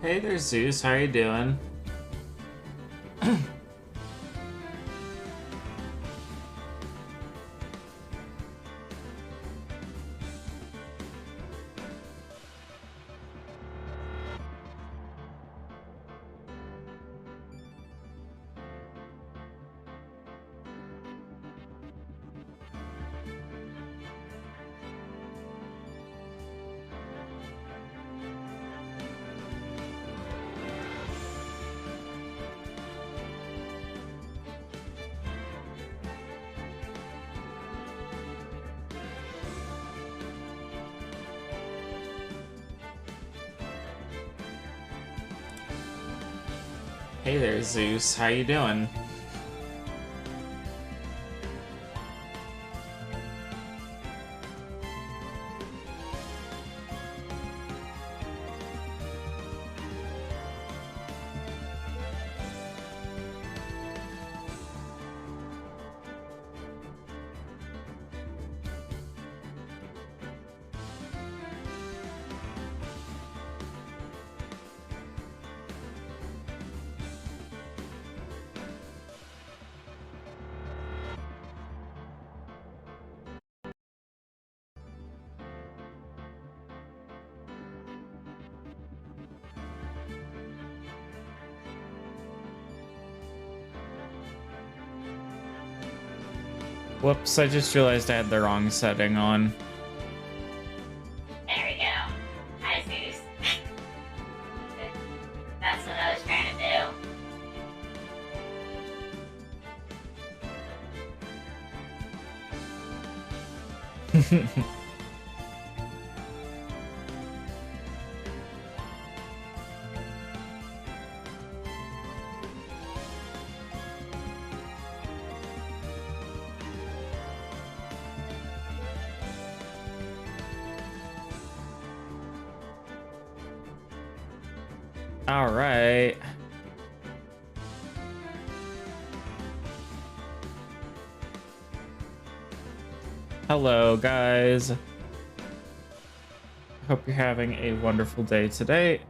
Hey there, Zeus. How you doing? Hey there, Zeus. How you doing? Whoops, I just realized I had the wrong setting on. There we go. Hi, Zeus. That's what I was trying to do. All right. Hello, guys. Hope you're having a wonderful day today.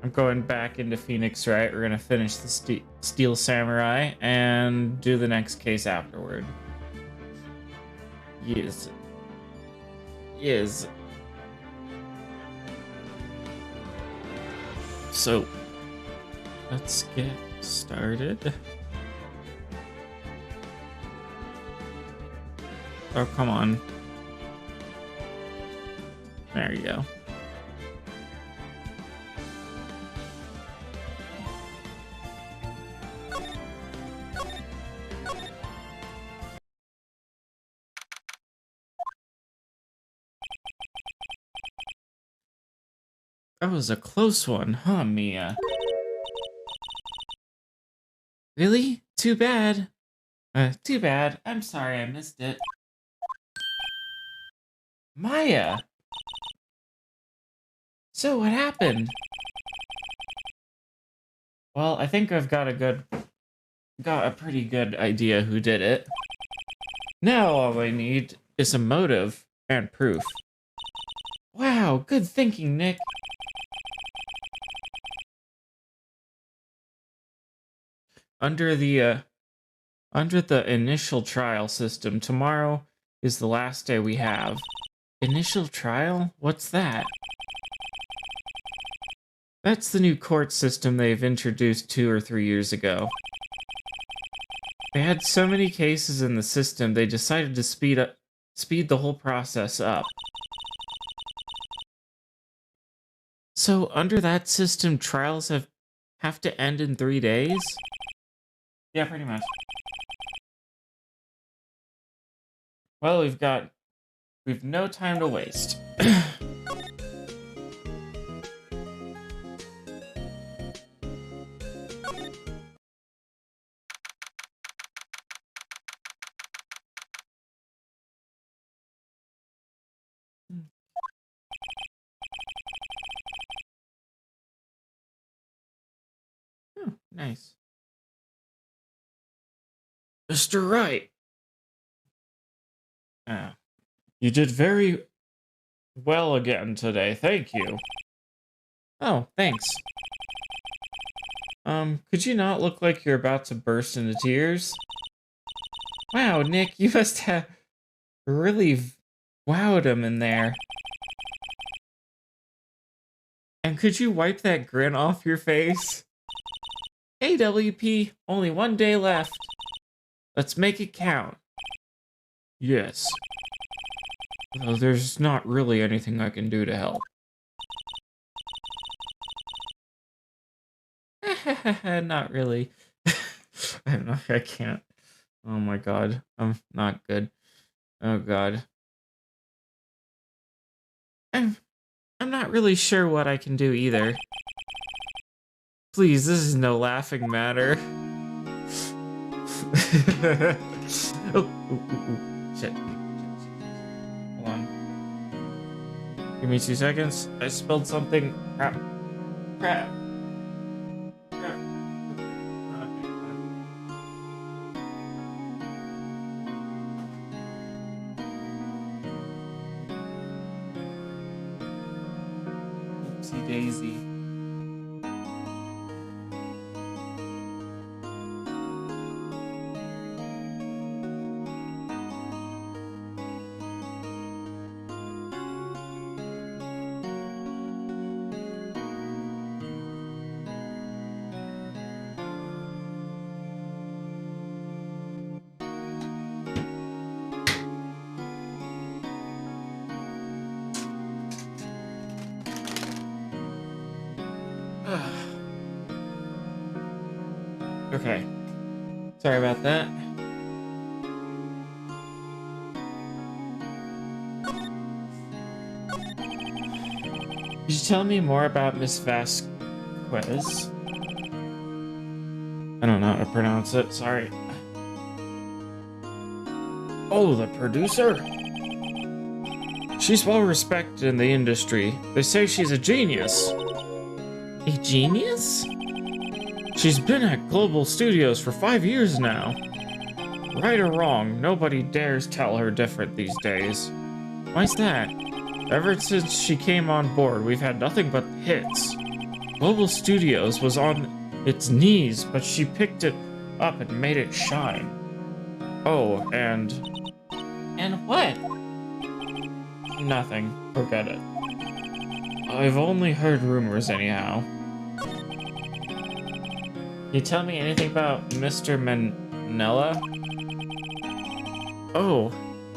I'm going back into Phoenix Wright. We're gonna finish the Steel Samurai and do the next case afterward. Yes. Yes. So, let's get started. Oh, come on. There you go. That was a close one, huh, Mia? Really? Too bad. Too bad. I'm sorry I missed it. Maya! So what happened? Well, I think I've got a pretty good idea who did it. Now all I need is a motive and proof. Wow, good thinking, Nick. Under the initial trial system, tomorrow is the last day we have. Initial trial? What's that? That's the new court system they've introduced 2 or 3 years ago. They had so many cases in the system, they decided to speed the whole process up. So under that system, trials have to end in 3 days? Yeah, pretty much. Well, we've no time to waste. Oh, nice. Mr. Wright. You did very well again today, thank you. Oh, thanks. Could you not look like you're about to burst into tears? Wow, Nick, you must have really wowed him in there. And could you wipe that grin off your face? Hey, WP, only 1 day left. Let's make it count. Yes. Though there's not really anything I can do to help. Not really. I don't know. I can't. Oh my god. I'm not good. Oh god. I'm I'm not really sure what I can do either. Please, this is no laughing matter. Oh, ooh. Shit. Hold on. Give me 2 seconds. I spilled something. Crap. Crap. Crap. Oopsie daisy. Okay. Sorry about that. Could you tell me more about Miss Vasquez? I don't know how to pronounce it, sorry. Oh, the producer? She's well respected in the industry. They say she's a genius. A genius? She's been at Global Studios for 5 years now. Right or wrong, nobody dares tell her different these days. Why's that? Ever since she came on board, we've had nothing but hits. Global Studios was on its knees, but she picked it up and made it shine. Oh, and... And what? Nothing. Forget it. I've only heard rumors anyhow. Can you tell me anything about Mr. Manella? Oh,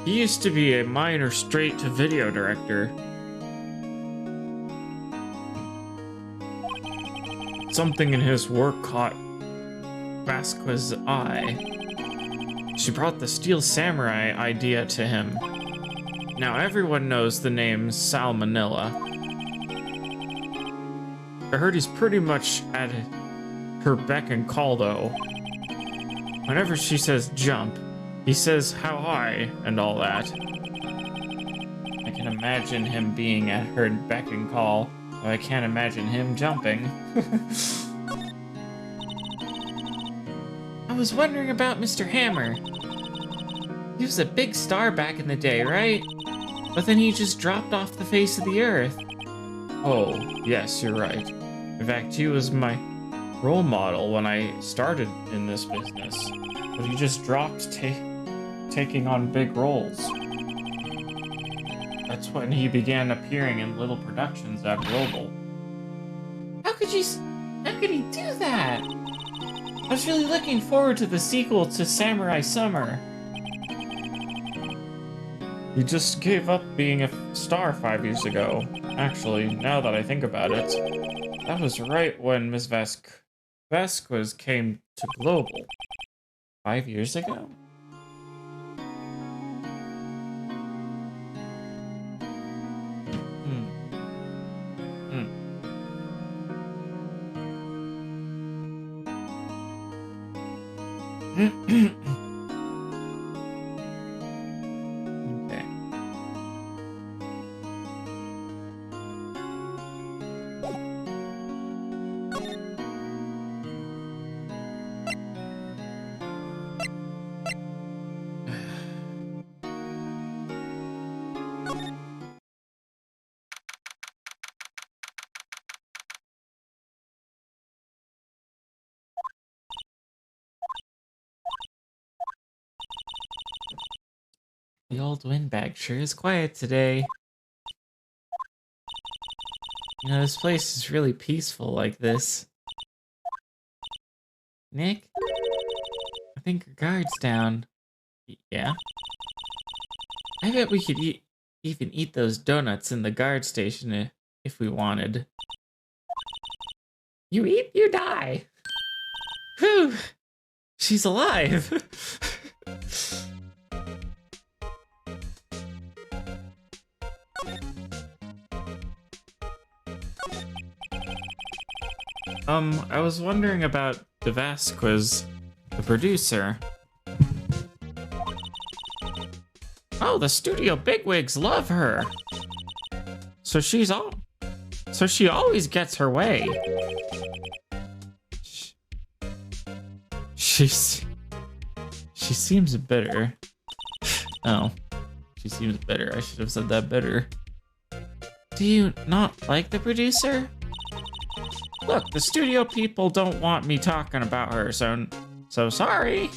he used to be a minor straight-to-video director. Something in his work caught Vasquez's eye. She brought the Steel Samurai idea to him. Now everyone knows the name Sal Manila. I heard he's pretty much at her beck and call, though. Whenever she says jump, he says how high and all that. I can imagine him being at her beck and call, though I can't imagine him jumping. I was wondering about Mr. Hammer. He was a big star back in the day, right? But then he just dropped off the face of the earth. Oh, yes, you're right. In fact, he was my role model when I started in this business. But he just dropped taking on big roles. That's when he began appearing in little productions at Global. How could he do that? I was really looking forward to the sequel to Samurai Summer. He just gave up being a star 5 years ago. Actually, now that I think about it, that was right when Ms. Vasquez came to Global. 5 years ago? Okay. The old windbag sure is quiet today. You know, this place is really peaceful like this. Nick? I think our guard's down. Yeah? I bet we could even eat those donuts in the guard station if we wanted. You eat, you die. Whew! She's alive! I was wondering about De Vasquez, the producer. Oh, the studio bigwigs love her. So she always gets her way. She seems bitter. Oh, she seems bitter. I should have said that bitter. Do you not like the producer? Look, the studio people don't want me talking about her, so sorry.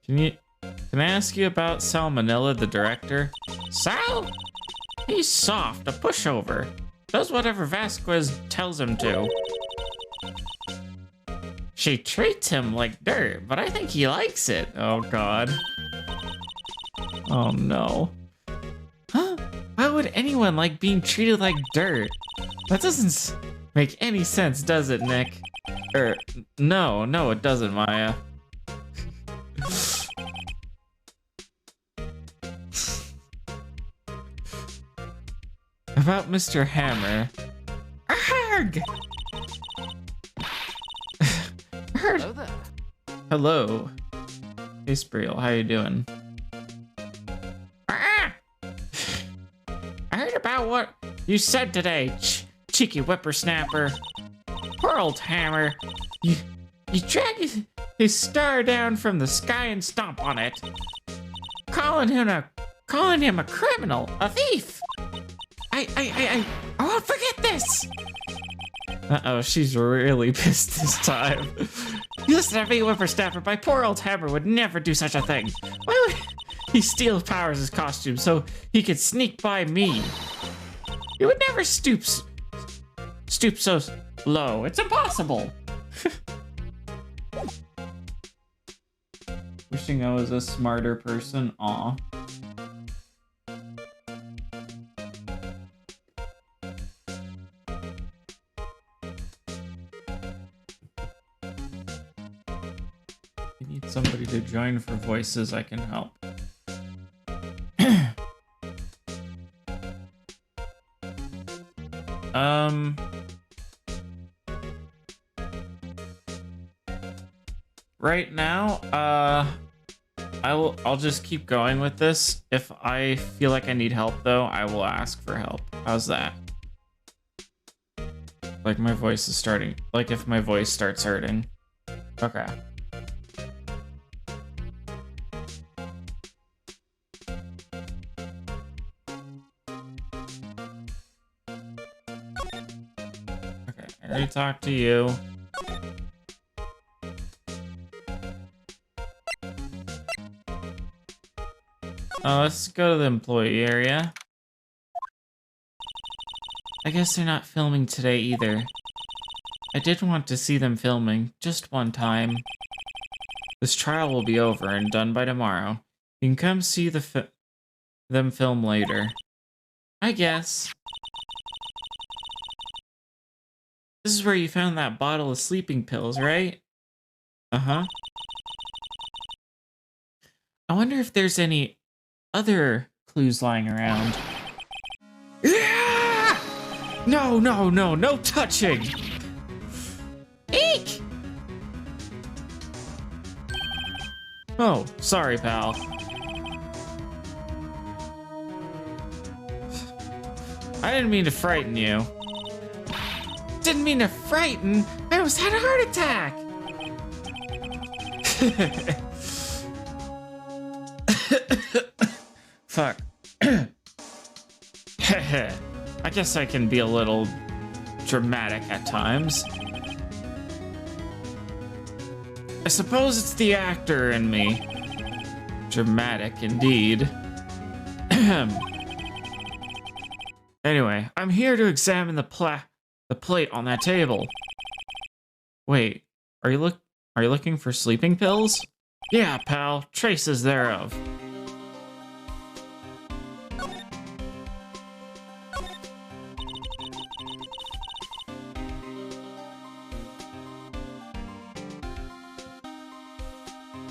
Can I ask you about Sal Manila, the director? Sal? He's soft, a pushover. Does whatever Vasquez tells him to. She treats him like dirt, but I think he likes it. Oh, God. Oh, no. Huh? Why would anyone like being treated like dirt? That doesn't make any sense, does it, Nick? No, it doesn't, Maya. About Mr. Hammer. Arrgh! Hello there. Hello. Hey, Spriel, how you doing? Ah! I heard about what you said today, cheeky whippersnapper. Poor old Hammer. You drag his star down from the sky and stomp on it. Calling him a criminal, a thief. I won't forget this. Uh-oh, she's really pissed this time. You listen to me, whippersnapper. My poor old Hammer would never do such a thing. Why would he steal Powers' costume so he could sneak by me? He would never stoop so low. It's impossible. Wishing I was a smarter person. Aw. I need somebody to join for voices. I can help. Right now, I'll just keep going with this. If I feel like I need help though, I will ask for help. How's that? Like my voice is starting, like if my voice starts hurting. Okay. Okay, I already talked to you. Let's go to the employee area. I guess they're not filming today either. I did want to see them filming, just one time. This trial will be over and done by tomorrow. You can come see them film later. I guess. This is where you found that bottle of sleeping pills, right? Uh-huh. I wonder if there's any other clues lying around. Yeah! No touching! Eek! Oh, sorry, pal. I didn't mean to frighten you. Didn't mean to frighten. I almost had a heart attack. Fuck. I guess I can be a little dramatic at times. I suppose it's the actor in me. Dramatic indeed. Anyway, I'm here to examine the plate on that table. Wait, are you looking for sleeping pills? Yeah, pal, traces thereof.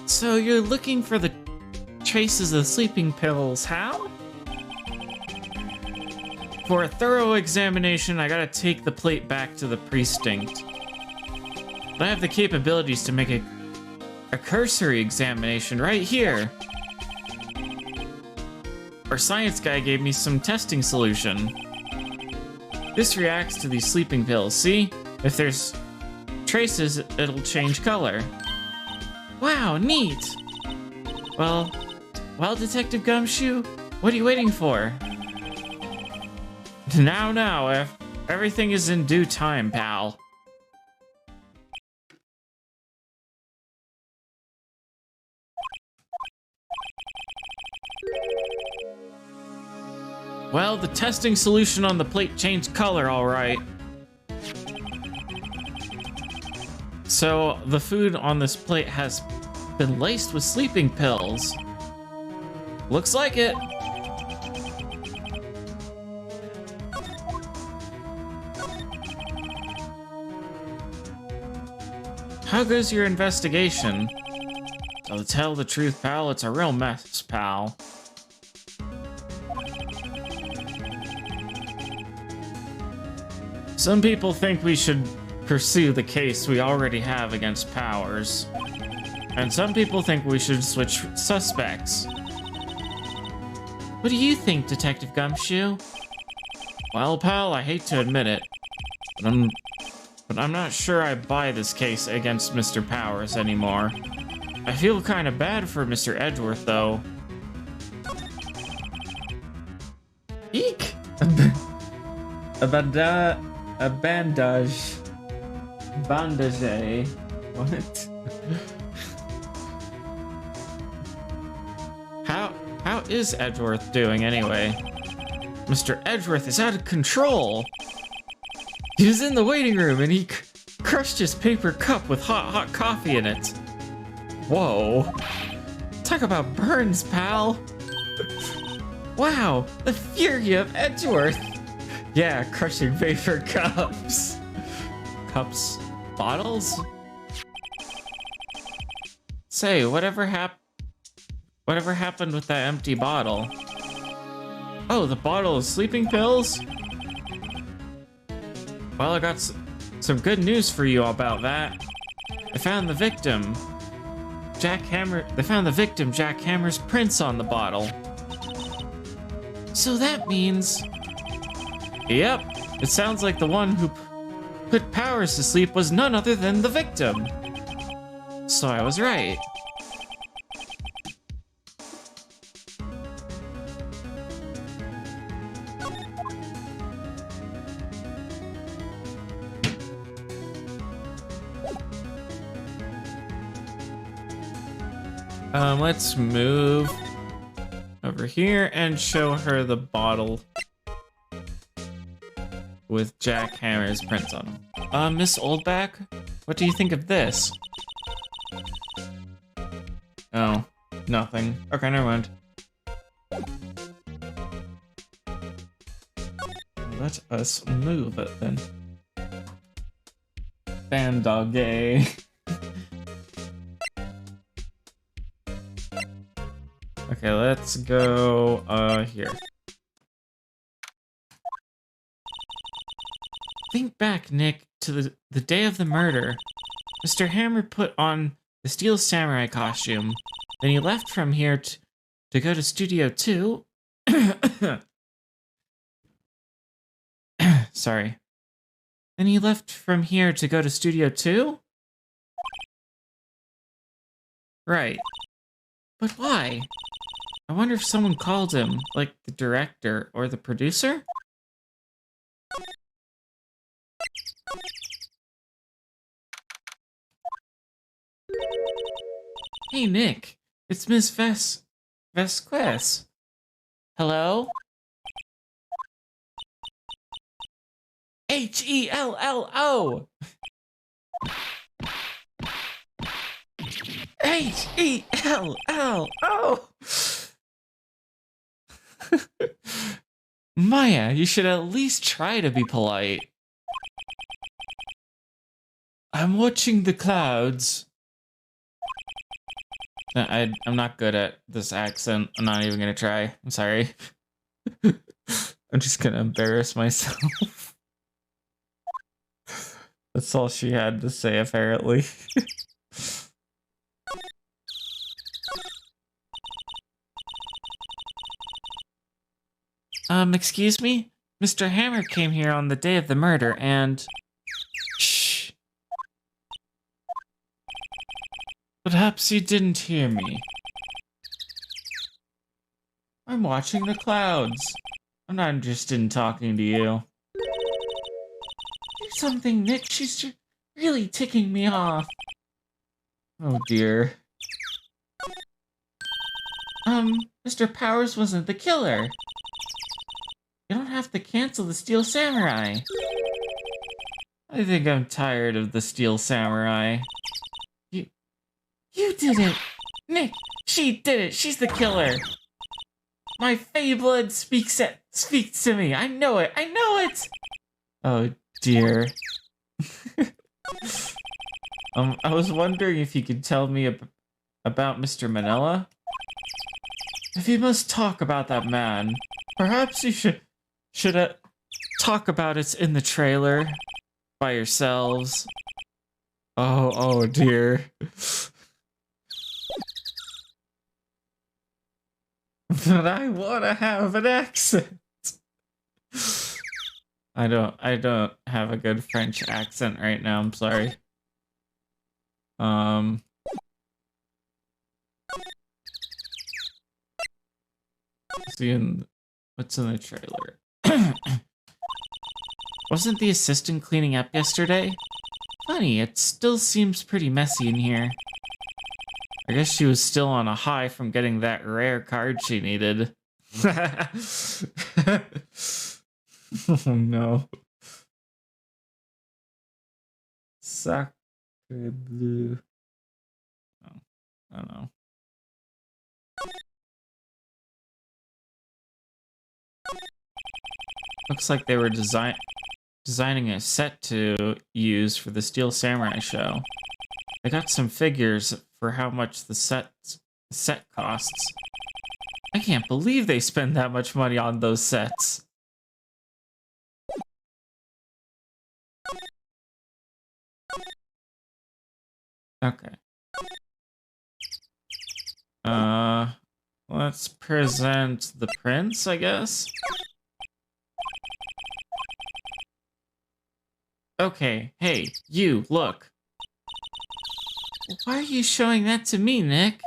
So you're looking for the traces of sleeping pills, how? For a thorough examination, I gotta take the plate back to the precinct. But I have the capabilities to make a cursory examination right here. Our science guy gave me some testing solution. This reacts to these sleeping pills, see? If there's traces, it'll change color. Wow, neat! Well, Detective Gumshoe, what are you waiting for? Now, everything is in due time, pal. Well, the testing solution on the plate changed color, all right. So, the food on this plate has been laced with sleeping pills. Looks like it. How goes your investigation? To tell the truth, pal, it's a real mess, pal. Some people think we should pursue the case we already have against Powers. And some people think we should switch suspects. What do you think, Detective Gumshoe? Well, pal, I hate to admit it, but I'm not sure I buy this case against Mr. Powers anymore. I feel kind of bad for Mr. Edgeworth, though. Eek! A bandage. Bandage. What? How is Edgeworth doing anyway? Mr. Edgeworth is out of control. He was in the waiting room and he crushed his paper cup with hot coffee in it. Whoa. Talk about burns, pal. Wow, the fury of Edgeworth. Yeah, crushing paper cups. Cups? Bottles? Say, whatever happened with that empty bottle? Oh, the bottle of sleeping pills? Well, I got some good news for you about that. I found the victim. They found the victim Jack Hammer's prints on the bottle. So that means... Yep, it sounds like the one who put Powers to sleep was none other than the victim. So I was right. Let's move over here and show her the bottle with Jack Hammer's prints on them. Miss Oldback, what do you think of this? Oh, nothing. Okay, never mind. Let us move it then. Bandage. Okay, let's go here. Think back, Nick, to the day of the murder. Mr. Hammer put on the Steel Samurai costume. Then he left from here to go to Studio 2. Sorry. Then he left from here to go to Studio 2? Right. But why? I wonder if someone called him, like the director or the producer? Hey Nick, it's Miss Vess Vasquez. Hello? Hello. Hello. Maya, you should at least try to be polite. I'm watching the clouds. I'm not good at this accent. I'm not even gonna try. I'm sorry. I'm just gonna embarrass myself. That's all she had to say, apparently. Excuse me? Mr. Hammer came here on the day of the murder and... Shh. Perhaps you didn't hear me. I'm watching the clouds. I'm not interested in talking to you. Do something, Nick. She's really ticking me off. Oh dear. Mr. Powers wasn't the killer. You don't have to cancel the Steel Samurai. I think I'm tired of the Steel Samurai. You did it! Nick, she did it! She's the killer! My Fey blood speaks to me! I know it! I know it! Oh dear. I was wondering if you could tell me about Mr. Manila? If you must talk about that man, perhaps you should talk about it in the trailer by yourselves. Oh dear. But I want to have an accent. I don't have a good French accent right now. I'm sorry. What's in the trailer? Wasn't the assistant cleaning up yesterday? Funny, it still seems pretty messy in here. I guess she was still on a high from getting that rare card she needed. Oh no. Sacre bleu. Oh, I don't know. Looks like they were designing a set to use for the Steel Samurai show. I got some figures for how much the set costs. I can't believe they spend that much money on those sets. Okay. Let's present the prince, I guess. Okay, hey, you, look. Why are you showing that to me, Nick?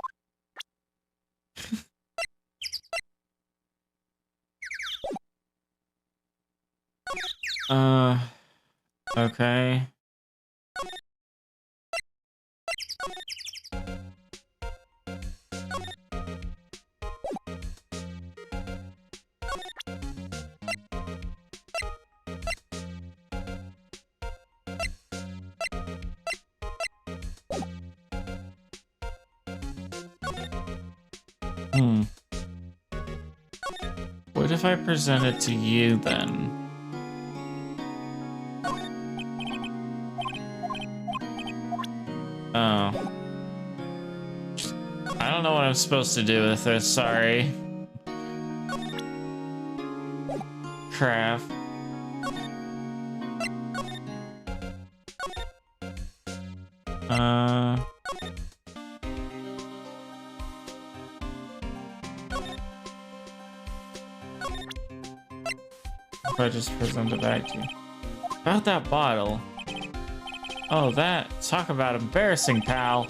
Okay. What if I present it to you then? Oh. I don't know what I'm supposed to do with this, sorry. Crap. If I just present it back to you. About that bottle. Oh, that. Talk about embarrassing, pal.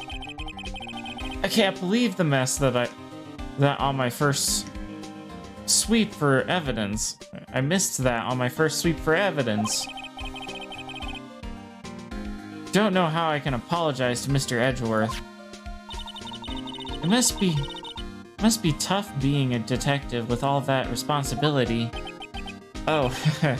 I can't believe the mess that on my first sweep for evidence. I missed that on my first sweep for evidence. Don't know how I can apologize to Mr. Edgeworth. It Must be tough being a detective with all that responsibility. Oh, okay.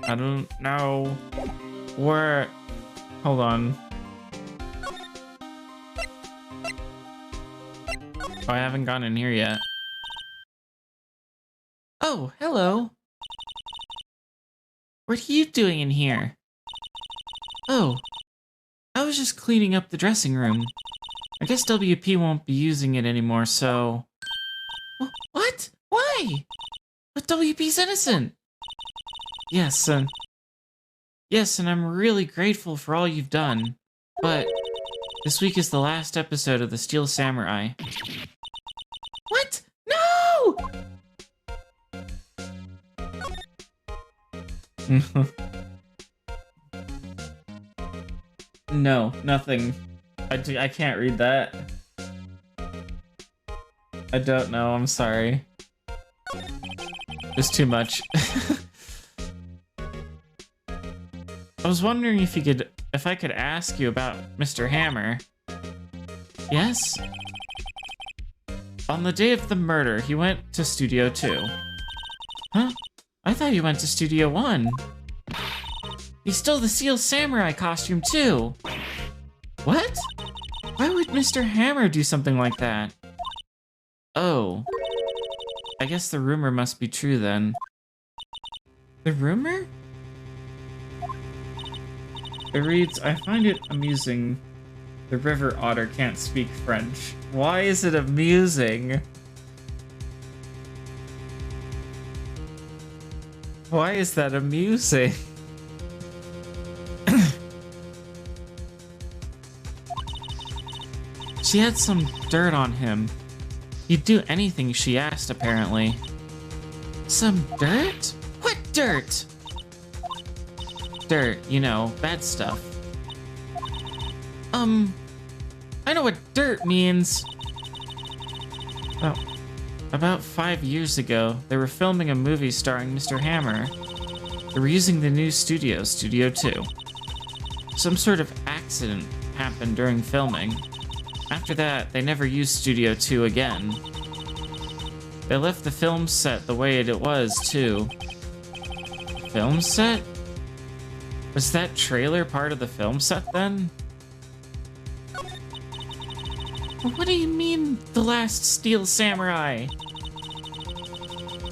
I don't know where. Hold on. Oh, I haven't gone in here yet. Oh, hello. What are you doing in here? Oh, I was just cleaning up the dressing room. I guess WP won't be using it anymore, so... What? Why? But WP's innocent. Yes, and I'm really grateful for all you've done. But this week is the last episode of the Steel Samurai. What? No! No, nothing. I can't read that. I don't know, I'm sorry. It's too much. I was wondering if I could ask you about Mr. Hammer. Yes? On the day of the murder, he went to Studio 2. Huh? I thought he went to Studio 1. He stole the Steel Samurai costume too. What? Why would Mr. Hammer do something like that? Oh. I guess the rumor must be true then. The rumor? It reads, I find it amusing. The river otter can't speak French. Why is it amusing? Why is that amusing? She had some dirt on him. He'd do anything she asked, apparently. Some dirt? What dirt? Dirt, you know, bad stuff. I know what dirt means. About 5 years ago, they were filming a movie starring Mr. Hammer. They were using the new studio, Studio 2. Some sort of accident happened during filming. After that, they never used Studio 2 again. They left the film set the way it was, too. Film set? Was that trailer part of the film set, then? What do you mean, The Last Steel Samurai?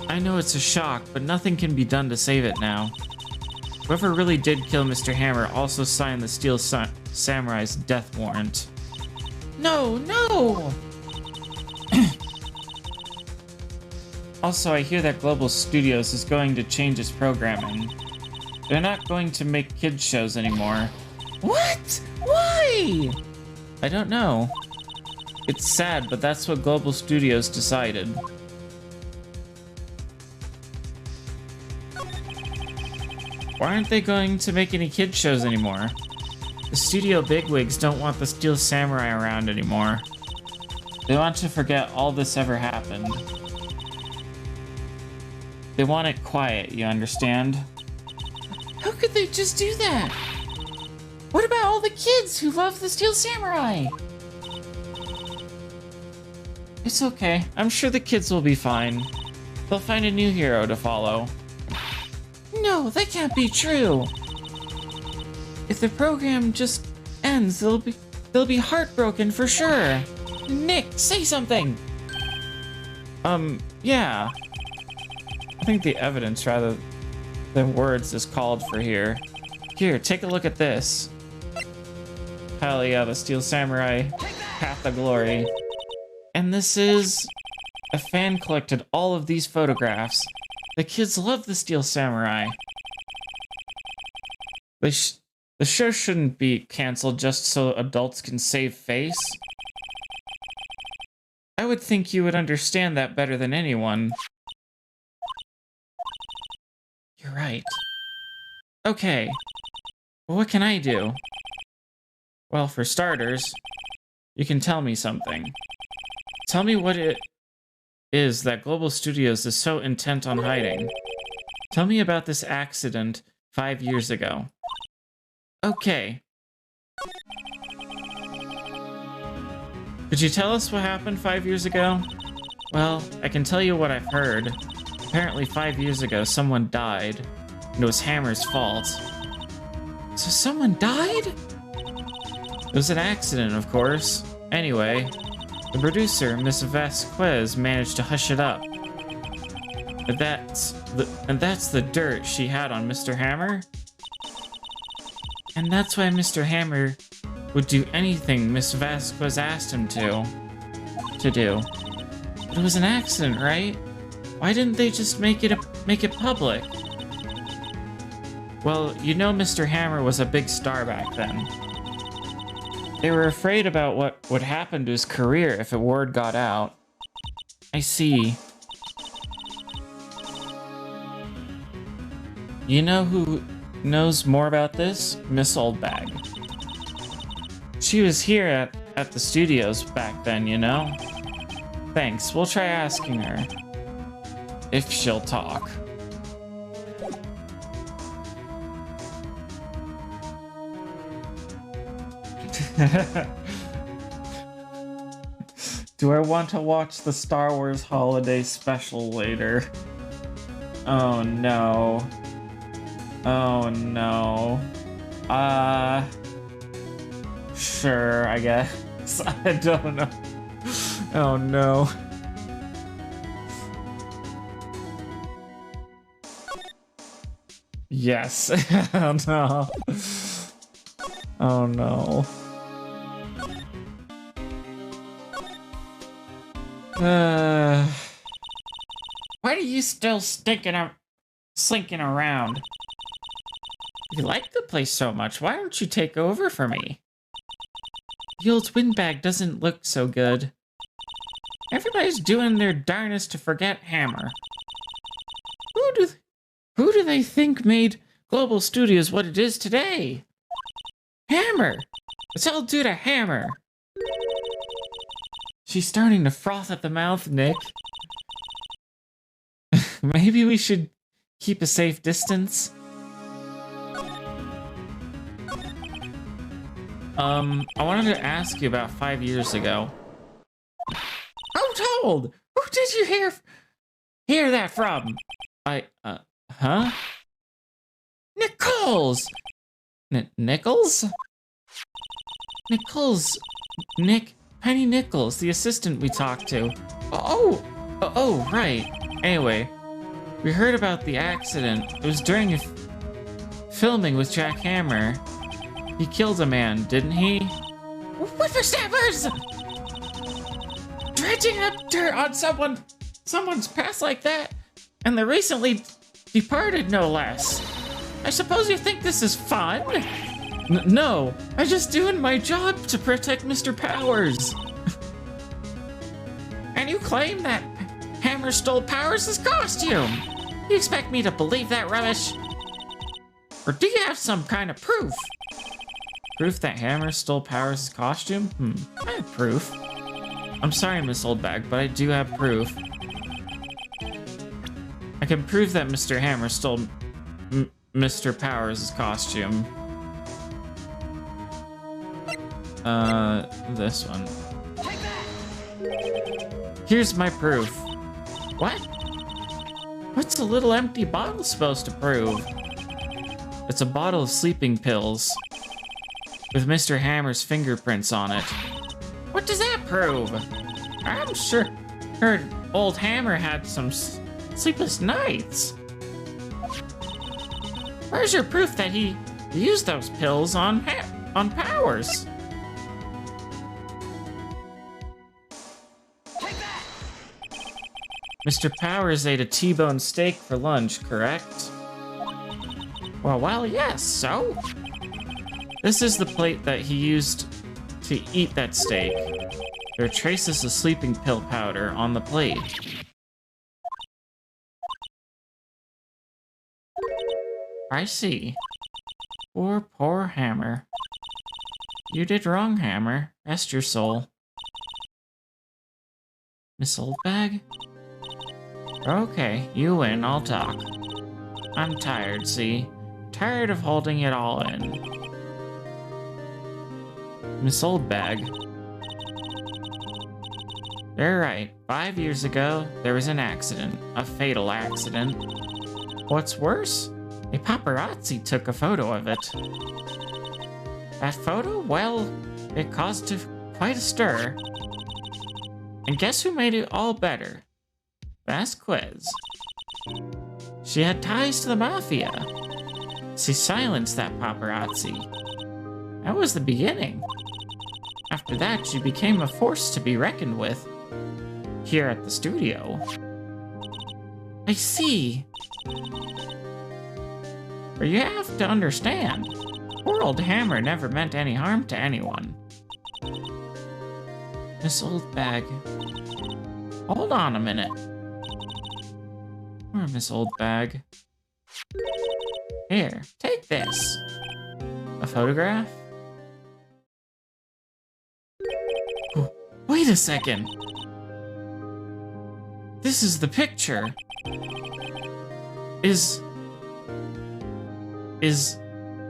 I know it's a shock, but nothing can be done to save it now. Whoever really did kill Mr. Hammer also signed the Steel Samurai's death warrant. No, no! Also, I hear that Global Studios is going to change its programming. They're not going to make kids shows anymore. What? Why? I don't know. It's sad, but that's what Global Studios decided. Why aren't they going to make any kids shows anymore? The studio bigwigs don't want the Steel Samurai around anymore. They want to forget all this ever happened. They want it quiet, you understand? How could they just do that? What about all the kids who love the Steel Samurai? It's okay. I'm sure the kids will be fine. They'll find a new hero to follow. No, that can't be true. If the program just ends, they'll be heartbroken for sure. Nick, say something. Yeah. I think the evidence rather than words is called for here. Here, take a look at this. Hell yeah, the Steel Samurai Path of Glory. And this is... A fan collected all of these photographs. The kids love the Steel Samurai. The show shouldn't be canceled just so adults can save face. I would think you would understand that better than anyone. You're right. Okay. Well, what can I do? Well, for starters, you can tell me something. Tell me what it is that Global Studios is so intent on hiding. Tell me about this accident 5 years ago. Okay. Could you tell us what happened 5 years ago? Well, I can tell you what I've heard. Apparently 5 years ago, someone died, and it was Hammer's fault. So someone died? It was an accident, of course. Anyway, the producer, Miss Vasquez, managed to hush it up. And that's the dirt she had on Mr. Hammer? And that's why Mr. Hammer would do anything Miss Vasquez asked him to do. But it was an accident, right? Why didn't they just make it public? Well, you know Mr. Hammer was a big star back then. They were afraid about what would happen to his career if a word got out. I see. You know who knows more about this? Miss Oldbag. She was here at the studios back then, you know? Thanks, we'll try asking her. If she'll talk. Do I want to watch the Star Wars Holiday Special later? Oh no. Oh no. Sure, I guess. I don't know. Oh no. Yes. Oh no. Oh no. Why are you still slinking around? You like the place so much, why don't you take over for me? The old windbag doesn't look so good. Everybody's doing their darnest to forget Hammer. Who do they think made Global Studios what it is today? Hammer! It's all due to Hammer. She's starting to froth at the mouth, Nick. Maybe we should keep a safe distance. I wanted to ask you about 5 years ago. Oh, told! Who did you hear that from? Huh? Nichols! Nichols? Nichols. Penny Nichols, the assistant we talked to. Oh, right. Anyway, we heard about the accident. It was during filming with Jack Hammer. He killed a man, didn't he? Whippersnappers! Dredging up dirt on someone's past like that, and they're recently departed, no less. I suppose you think this is fun? No, I'm just doing my job to protect Mr. Powers. And you claim that Hammer stole Powers' costume? You expect me to believe that rubbish? Or do you have some kind of proof? Proof that Hammer stole Powers' costume? I have proof. I'm sorry, Miss Oldbag, but I do have proof. I can prove that Mr. Hammer stole Mr. Powers' costume. This one. Here's my proof. What? What's a little empty bottle supposed to prove? It's a bottle of sleeping pills with Mr. Hammer's fingerprints on it. What does that prove? I'm sure old Hammer had some sleepless nights. Where's your proof that he used those pills on Powers? Mr. Powers ate a T-bone steak for lunch, correct? Well, yes, so? This is the plate that he used to eat that steak. There are traces of sleeping pill powder on the plate. I see. Poor Hammer. You did wrong, Hammer. Rest your soul. Miss Oldbag? Okay, you win, I'll talk. I'm tired, see? Tired of holding it all in. Miss Oldbag. You're right. 5 years ago, there was an accident. A fatal accident. What's worse? A paparazzi took a photo of it. That photo? Well, it caused quite a stir. And guess who made it all better? Vasquez. She had ties to the Mafia. She silenced that paparazzi. That was the beginning. After that, she became a force to be reckoned with. Here at the studio. I see. But you have to understand, poor old Hammer never meant any harm to anyone. Miss Oldbag. Hold on a minute. Poor Miss Oldbag. Here, take this. A photograph? Oh, wait a second. This is the picture. Is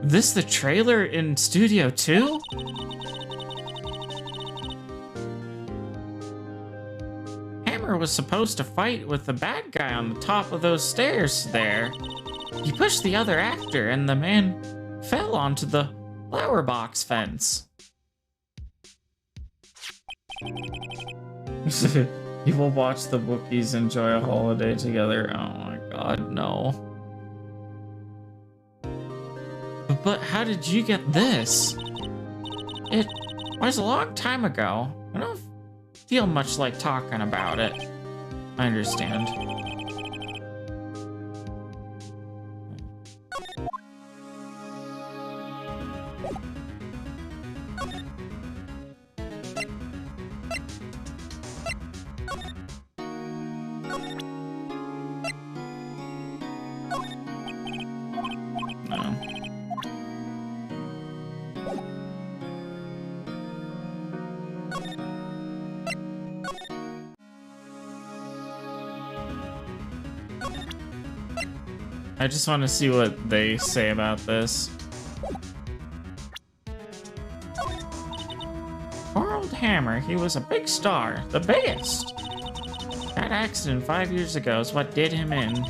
this the trailer in Studio 2? Hammer was supposed to fight with the bad guy on the top of those stairs there. He pushed the other actor and the man fell onto the flower box fence. You will watch the Wookiees enjoy a holiday together. Oh my god, no. But how did you get this? It was a long time ago. I don't feel much like talking about it. I understand. No. I just want to see what they say about this. Poor old Hammer, he was a big star, the biggest. That accident 5 years ago is what did him in.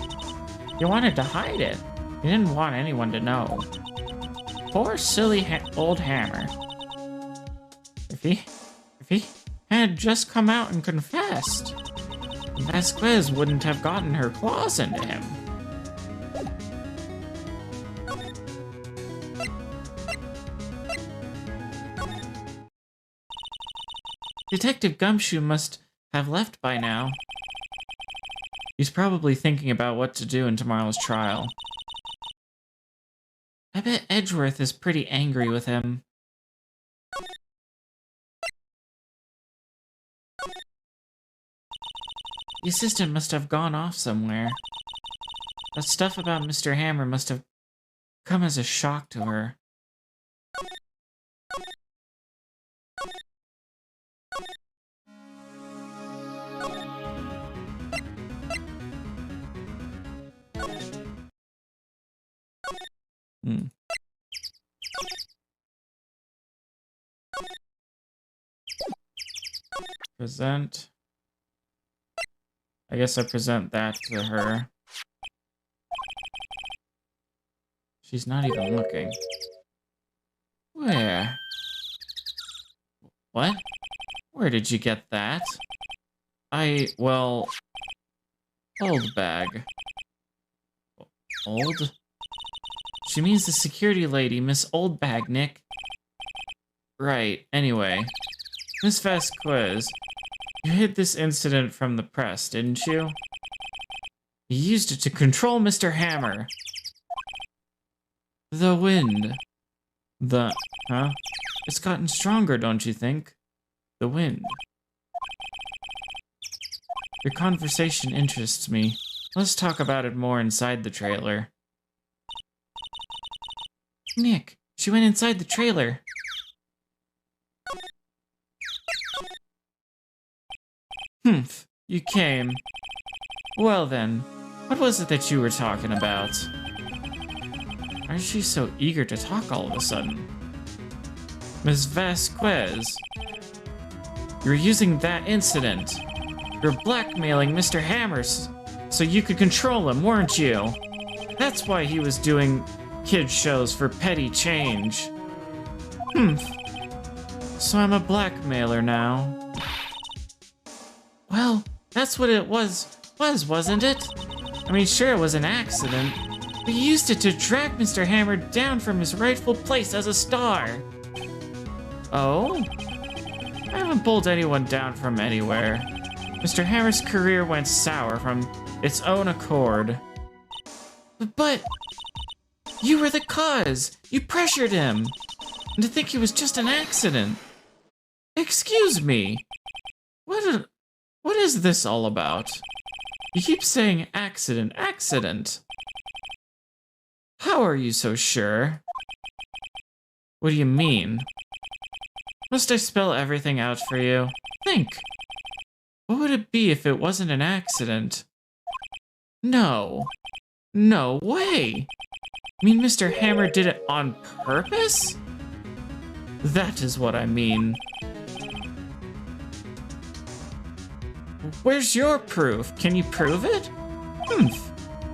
He wanted to hide it. He didn't want anyone to know. Poor silly old Hammer. If he had just come out and confessed, Vasquez wouldn't have gotten her claws into him. Detective Gumshoe must have left by now. He's probably thinking about what to do in tomorrow's trial. I bet Edgeworth is pretty angry with him. The assistant must have gone off somewhere. That stuff about Mr. Hammer must have come as a shock to her. Present. I guess I present that to her. She's not even looking. Where? What? Where did you get that? Well... Oldbag. Old? She means the security lady, Miss Oldbag, Nick. Right, anyway. Miss Vasquez, you hid this incident from the press, didn't you? You used it to control Mr. Hammer. The wind. Huh? It's gotten stronger, don't you think? The wind. Your conversation interests me. Let's talk about it more inside the trailer. Nick, she went inside the trailer. Humph, you came. Well then, what was it that you were talking about? Why is she so eager to talk all of a sudden? Ms. Vasquez, you were using that incident. You were blackmailing Mr. Hammers so you could control him, weren't you? That's why he was doing kid shows for petty change. So I'm a blackmailer now. Well, that's what it wasn't it? I mean, sure, it was an accident, but you used it to drag Mr. Hammer down from his rightful place as a star. Oh? I haven't pulled anyone down from anywhere. Mr. Hammer's career went sour from its own accord. But you were the cause. You pressured him. And to think it was just an accident. Excuse me. What is this all about? You keep saying accident, accident. How are you so sure? What do you mean? Must I spell everything out for you? Think. What would it be if it wasn't an accident? No. No way. You mean Mr. Hammer did it on purpose? That is what I mean. Where's your proof? Can you prove it?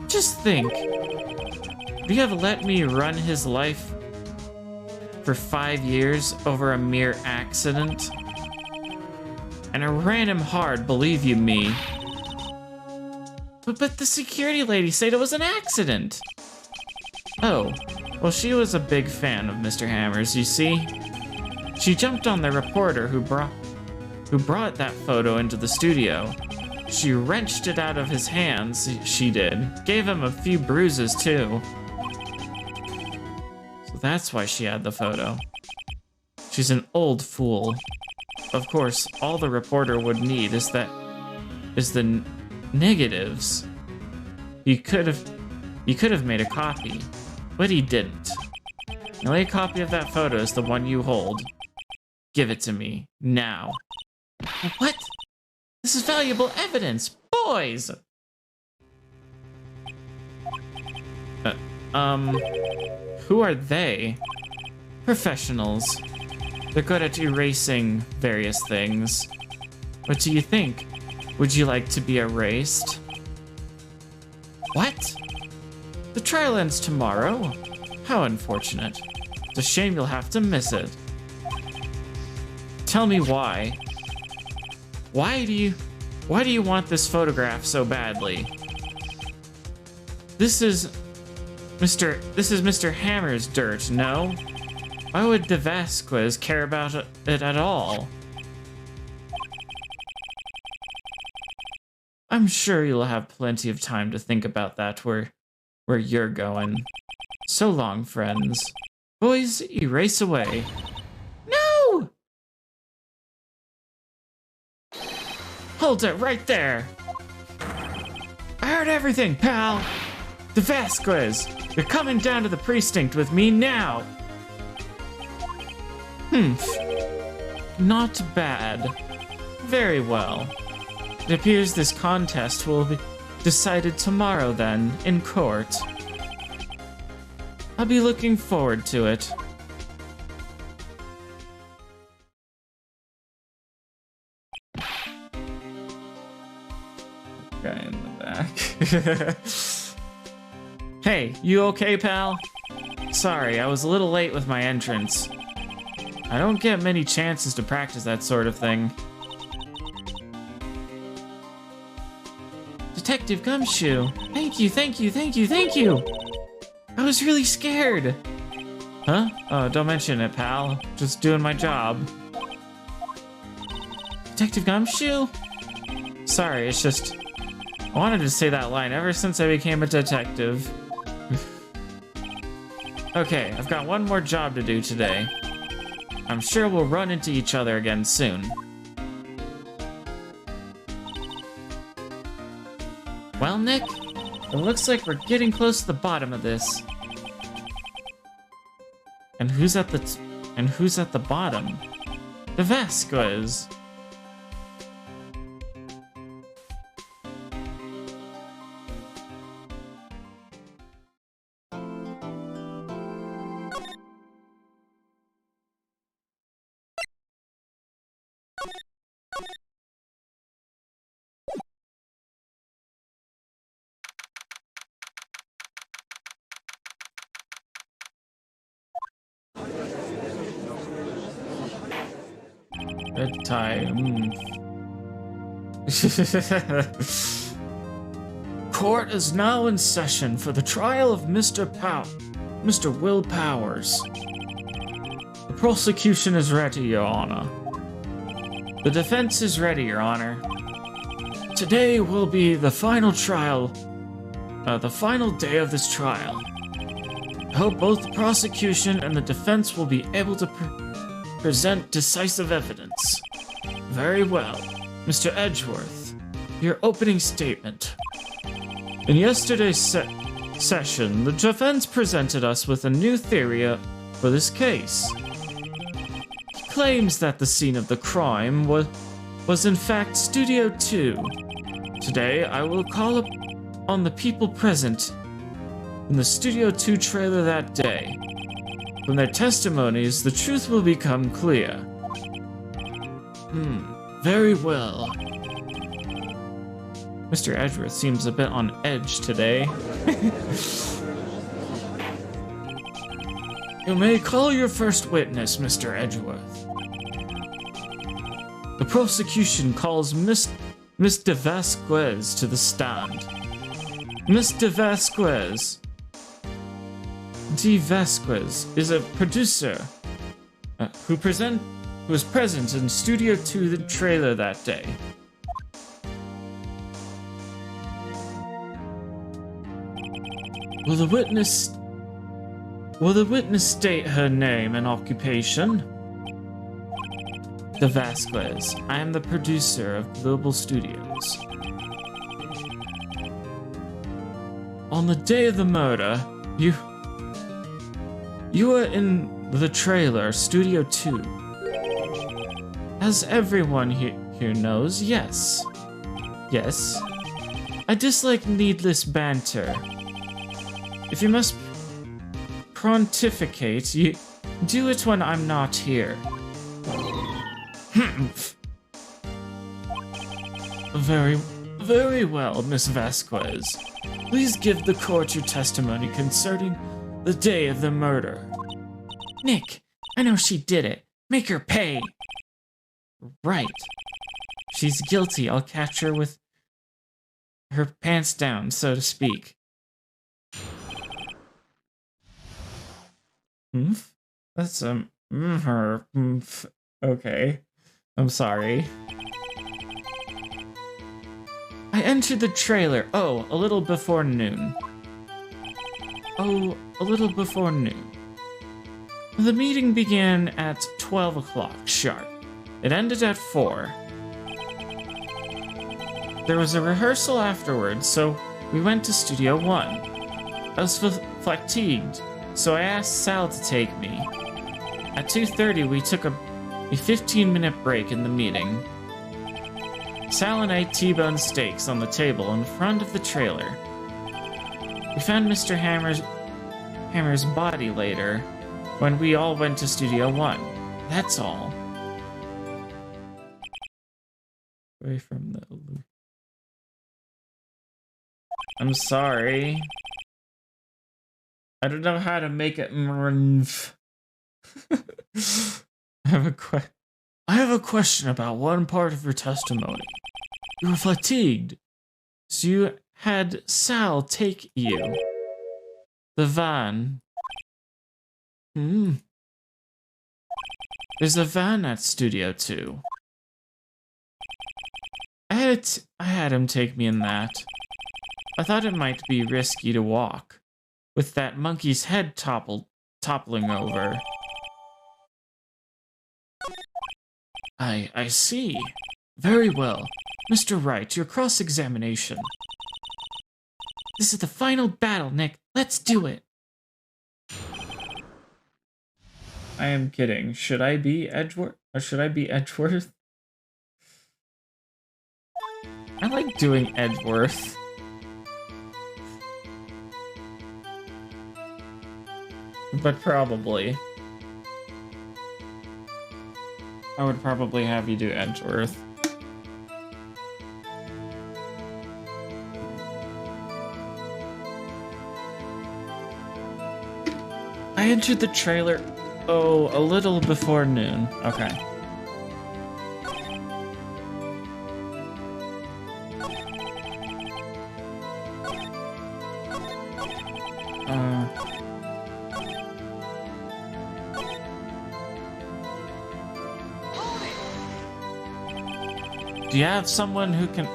Just think. Would you have let me run his life for 5 years over a mere accident? And I ran him hard, believe you me. But the security lady said it was an accident. Oh, well, she was a big fan of Mr. Hammers, you see. She jumped on the reporter who brought that photo into the studio. She wrenched it out of his hands, she did. Gave him a few bruises, too. So that's why she had the photo. She's an old fool. Of course, all the reporter would need is the negatives. He could have made a copy, but he didn't. The only copy of that photo is the one you hold. Give it to me, now. What? This is valuable evidence, boys! Who are they? Professionals. They're good at erasing various things. What do you think? Would you like to be erased? What? The trial ends tomorrow? How unfortunate. It's a shame you'll have to miss it. Tell me why. Why do you want this photograph so badly? This is Mr. Hammer's dirt, no? Why would De Vasquez care about it at all? I'm sure you'll have plenty of time to think about that where you're going. So long, friends. Boys, erase away. No! Hold it right there! I heard everything, pal! De Vasquez, you're coming down to the precinct with me now! Not bad. Very well. It appears this contest will be decided tomorrow then, in court. I'll be looking forward to it. Guy in the back. Hey, you okay, pal? Sorry, I was a little late with my entrance. I don't get many chances to practice that sort of thing. Detective Gumshoe, thank you, thank you, thank you, thank you! I was really scared! Huh? Oh, don't mention it, pal. Just doing my job. Detective Gumshoe? Sorry, it's just... I wanted to say that line ever since I became a detective. Okay, I've got one more job to do today. I'm sure we'll run into each other again soon. Well, Nick, it looks like we're getting close to the bottom of this. And who's at the bottom? The Vasquez. Bedtime. Court is now in session for the trial of Mr. Will Powers. The prosecution is ready, Your Honor. The defense is ready, Your Honor. Today will be the final trial, the final day of this trial. I hope both the prosecution and the defense will be able to present decisive evidence. Very well. Mr. Edgeworth, your opening statement. In yesterday's session, the defense presented us with a new theory for this case. He claims that the scene of the crime was in fact Studio 2. Today, I will call on the people present in the Studio 2 trailer that day. From their testimonies, the truth will become clear. Very well. Mr. Edgeworth seems a bit on edge today. You may call your first witness, Mr. Edgeworth. The prosecution calls Miss de Vasquez to the stand. Miss de Vasquez is a producer who was present in Studio 2 the trailer that day. Will the witness state her name and occupation? De Vasquez. I am the producer of Global Studios. On the day of the murder, you were in the trailer, Studio 2. As everyone here knows, yes. Yes. I dislike needless banter. If you must pontificate, you do it when I'm not here. Very well, Miss Vasquez. Please give the court your testimony concerning the day of the murder. Nick, I know she did it. Make her pay. Right. She's guilty. I'll catch her with her pants down, so to speak. That's okay. I'm sorry. I entered the trailer. A little before noon. A little before noon. The meeting began at 12 o'clock sharp. It ended at 4. There was a rehearsal afterwards, so we went to Studio 1. I was fatigued, so I asked Sal to take me. At 2:30, we took a 15-minute break in the meeting. Sal and I T-boned steaks on the table in front of the trailer. We found Mr. Hammer's body later when we all went to Studio 1. That's all. Away from the loop. I'm sorry. I don't know how to make it. I have a question about one part of your testimony. You were fatigued, so you had Sal take you. The van. There's a van at Studio 2. I had him take me in that. I thought it might be risky to walk, with that monkey's head toppling over. I see. Very well. Mr. Wright, your cross-examination. This is the final battle, Nick. Let's do it. I am kidding. Should I be Edgeworth? Or should I be Edgeworth? I like doing Edgeworth. But probably. I would probably have you do Edgeworth. I entered the trailer, a little before noon. Okay. Do you have someone who can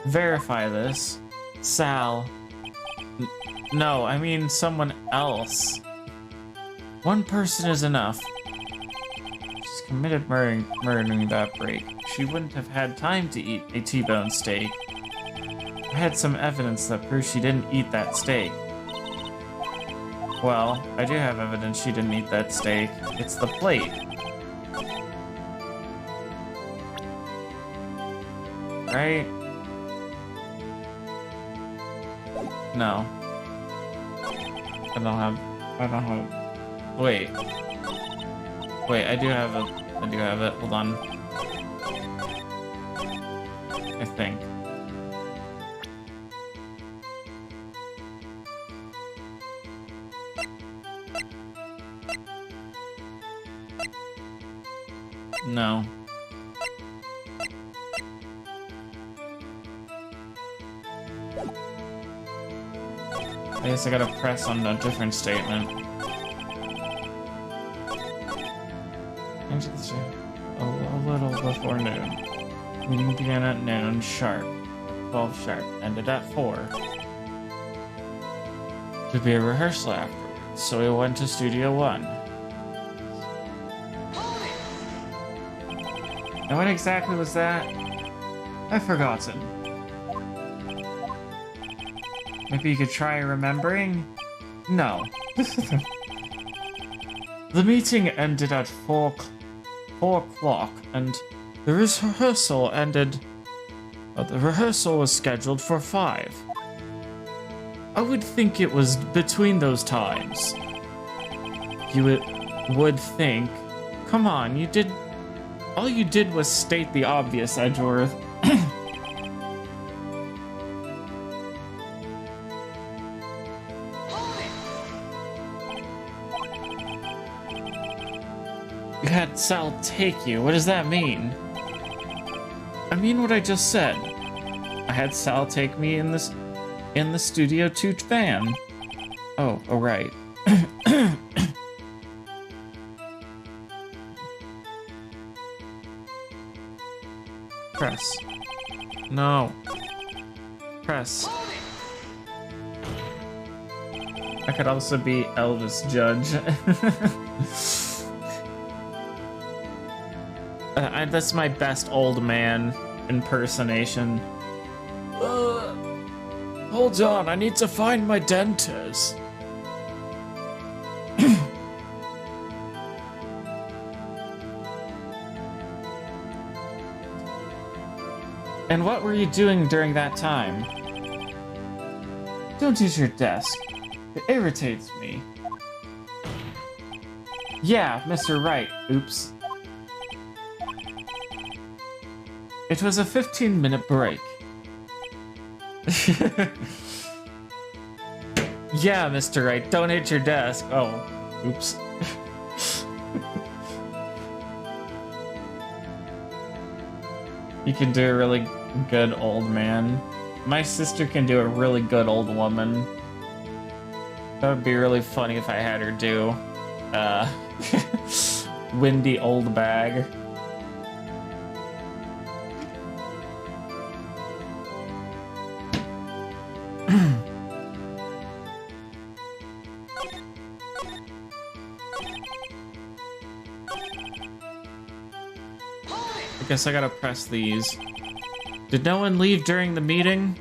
verify this? Sal. No, I mean someone else. One person is enough. She's committed murdering that break. She wouldn't have had time to eat a T-bone steak. I had some evidence that proves she didn't eat that steak. Well, I do have evidence she didn't eat that steak. It's the plate. Right? No. I don't have... Wait. Wait, I do have it. Hold on. I think. No. I guess I gotta press on a different statement. A little before noon. Meeting began at noon sharp. 12 sharp. Ended at 4. To be a rehearsal afterwards, so we went to Studio 1. And what exactly was that? I've forgotten. Maybe you could try remembering? No. The meeting ended at 4 o'clock, and the rehearsal ended... the rehearsal was scheduled for 5. I would think it was between those times. You would think... Come on, you did... All you did was state the obvious, Edgeworth. You had Sal take you. What does that mean? I mean what I just said. I had Sal take me in the Studio 2 van. Oh, right. Press. No. Press. I could also be Elvis Judge. That's my best old man impersonation. Hold on, I need to find my dentist. And what were you doing during that time? Don't use your desk. It irritates me. Yeah, Mr. Wright. Oops. It was a 15-minute break. Yeah, Mr. Wright, don't hit your desk. Oh, oops. You can do a really good old man. My sister can do a really good old woman. That would be really funny if I had her do, Windy Old Bag. I guess I gotta press these. Did no one leave during the meeting?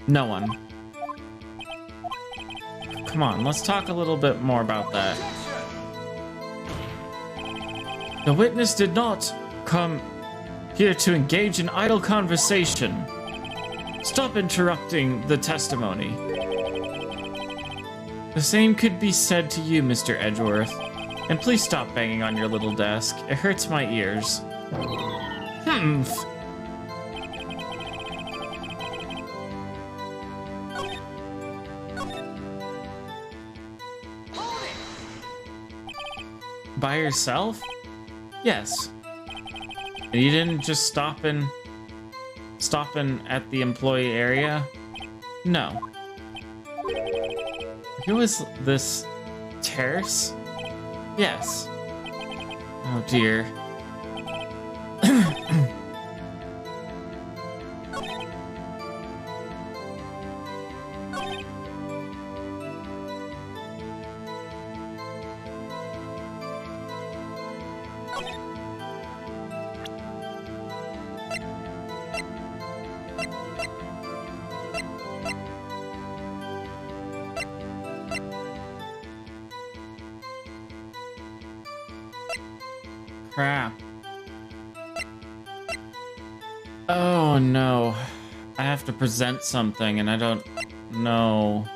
No one. Come on, let's talk a little bit more about that. The witness did not come here to engage in idle conversation. Stop interrupting the testimony. The same could be said to you, Mr. Edgeworth. And please stop banging on your little desk. It hurts my ears. By yourself? Yes. And you didn't just stop in at the employee area? No. Who was this Terrace? Yes. Oh dear. Crap. Oh no. I have to present something and I don't know.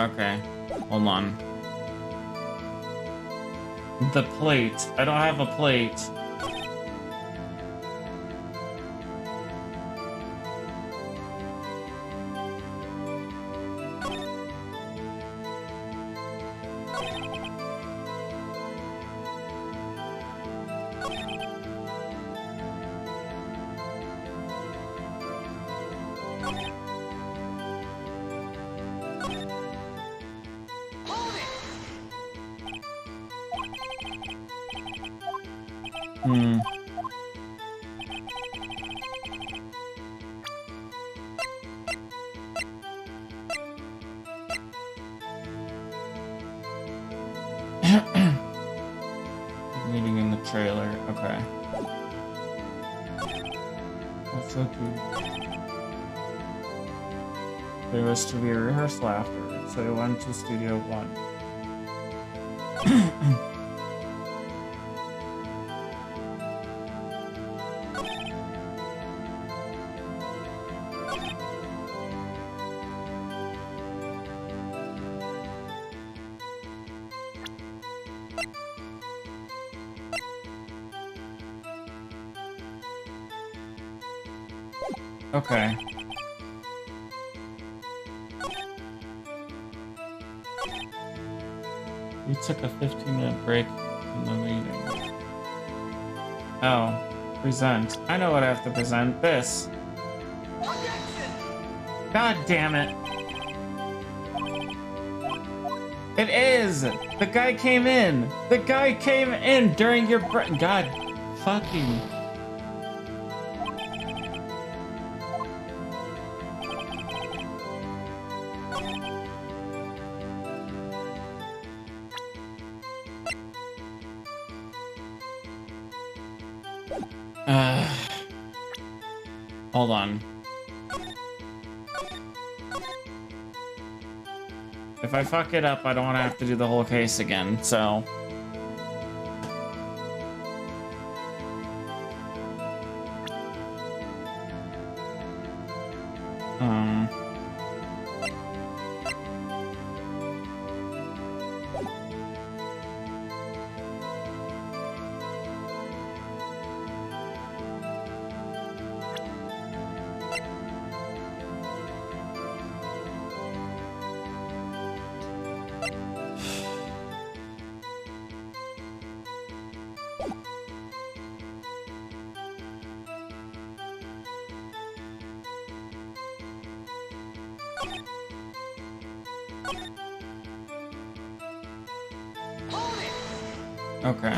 Okay. Hold on. The plate. I don't have a plate. Meeting in the trailer. Okay. That's okay. There was to be a rehearsal after, so I went to Studio 1. Okay. We took a 15-minute break in the meeting. Oh, present. I know what I have to present. This. God damn it. It is! The guy came in! The guy came in during your break. God fucking... Hold on. If I fuck it up, I don't want to have to do the whole case again, so... Okay.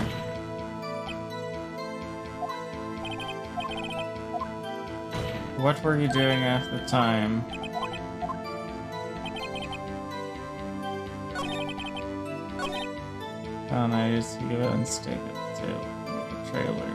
What were you doing at the time? And I used to give it and stick it to the trailer.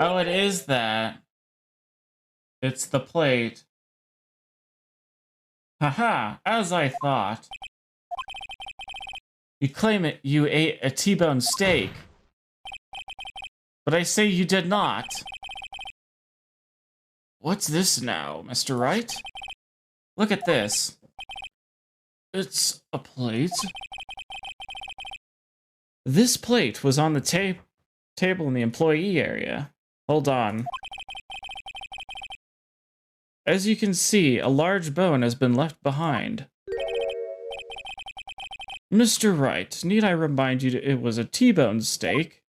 Oh, it is that. It's the plate. Haha, as I thought. You claim it you ate a T-bone steak. But I say you did not. What's this now, Mr. Wright? Look at this. It's a plate. This plate was on the table in the employee area. Hold on. As you can see, a large bone has been left behind. Mr. Wright, need I remind you that it was a T-bone steak?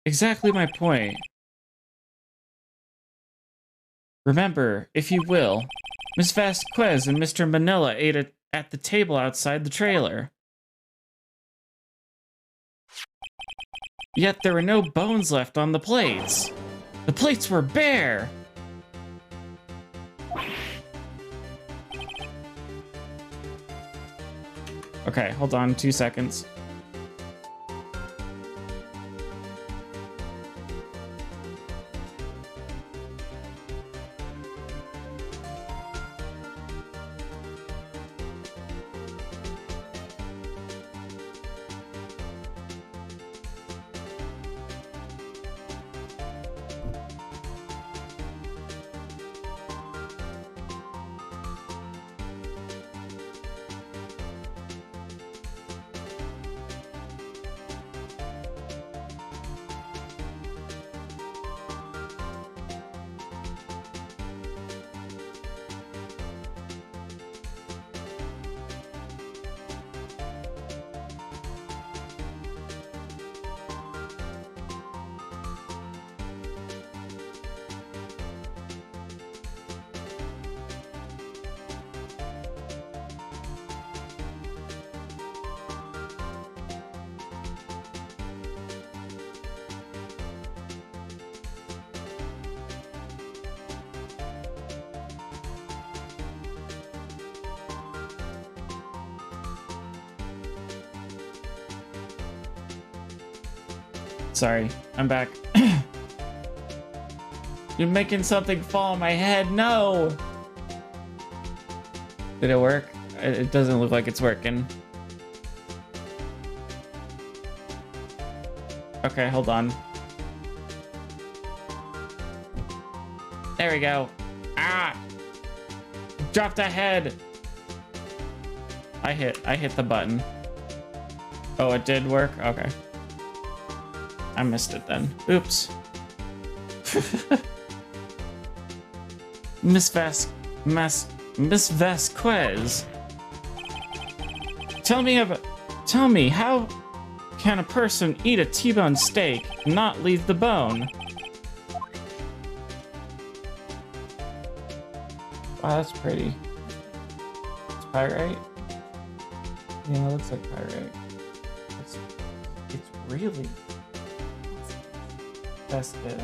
Exactly my point. Remember, if you will, Miss Vasquez and Mr. Manila ate it at the table outside the trailer. Yet there were no bones left on the plates. The plates were bare! Okay, hold on 2 seconds. Sorry, I'm back. You're making something fall on my head. No! Did it work? It doesn't look like it's working. Okay, hold on. There we go. Ah! Dropped a head! I hit the button. Oh, it did work? Okay. I missed it then. Oops. Miss Vasquez. Tell me, how can a person eat a T-bone steak and not leave the bone? Wow, that's pretty. It's pyrite? Yeah, it looks like pyrite. It's really Vasquez.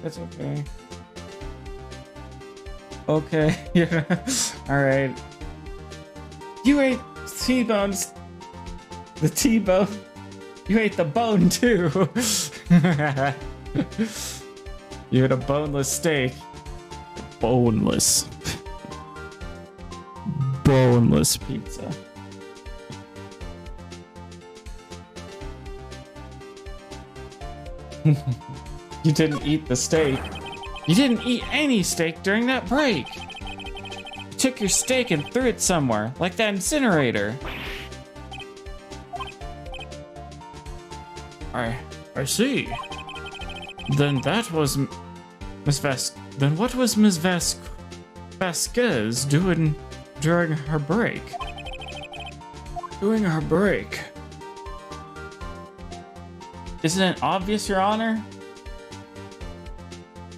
That's okay. Okay, yeah. Alright. You ate T-bones. The T-bone. You ate the bone too. You had a boneless steak. Boneless. Boneless pizza. You didn't eat the steak. You didn't eat any steak during that break. You took your steak and threw it somewhere, like that incinerator. I see. Then that was Then what was Miss Vasquez doing during her break? Isn't it obvious, Your Honor?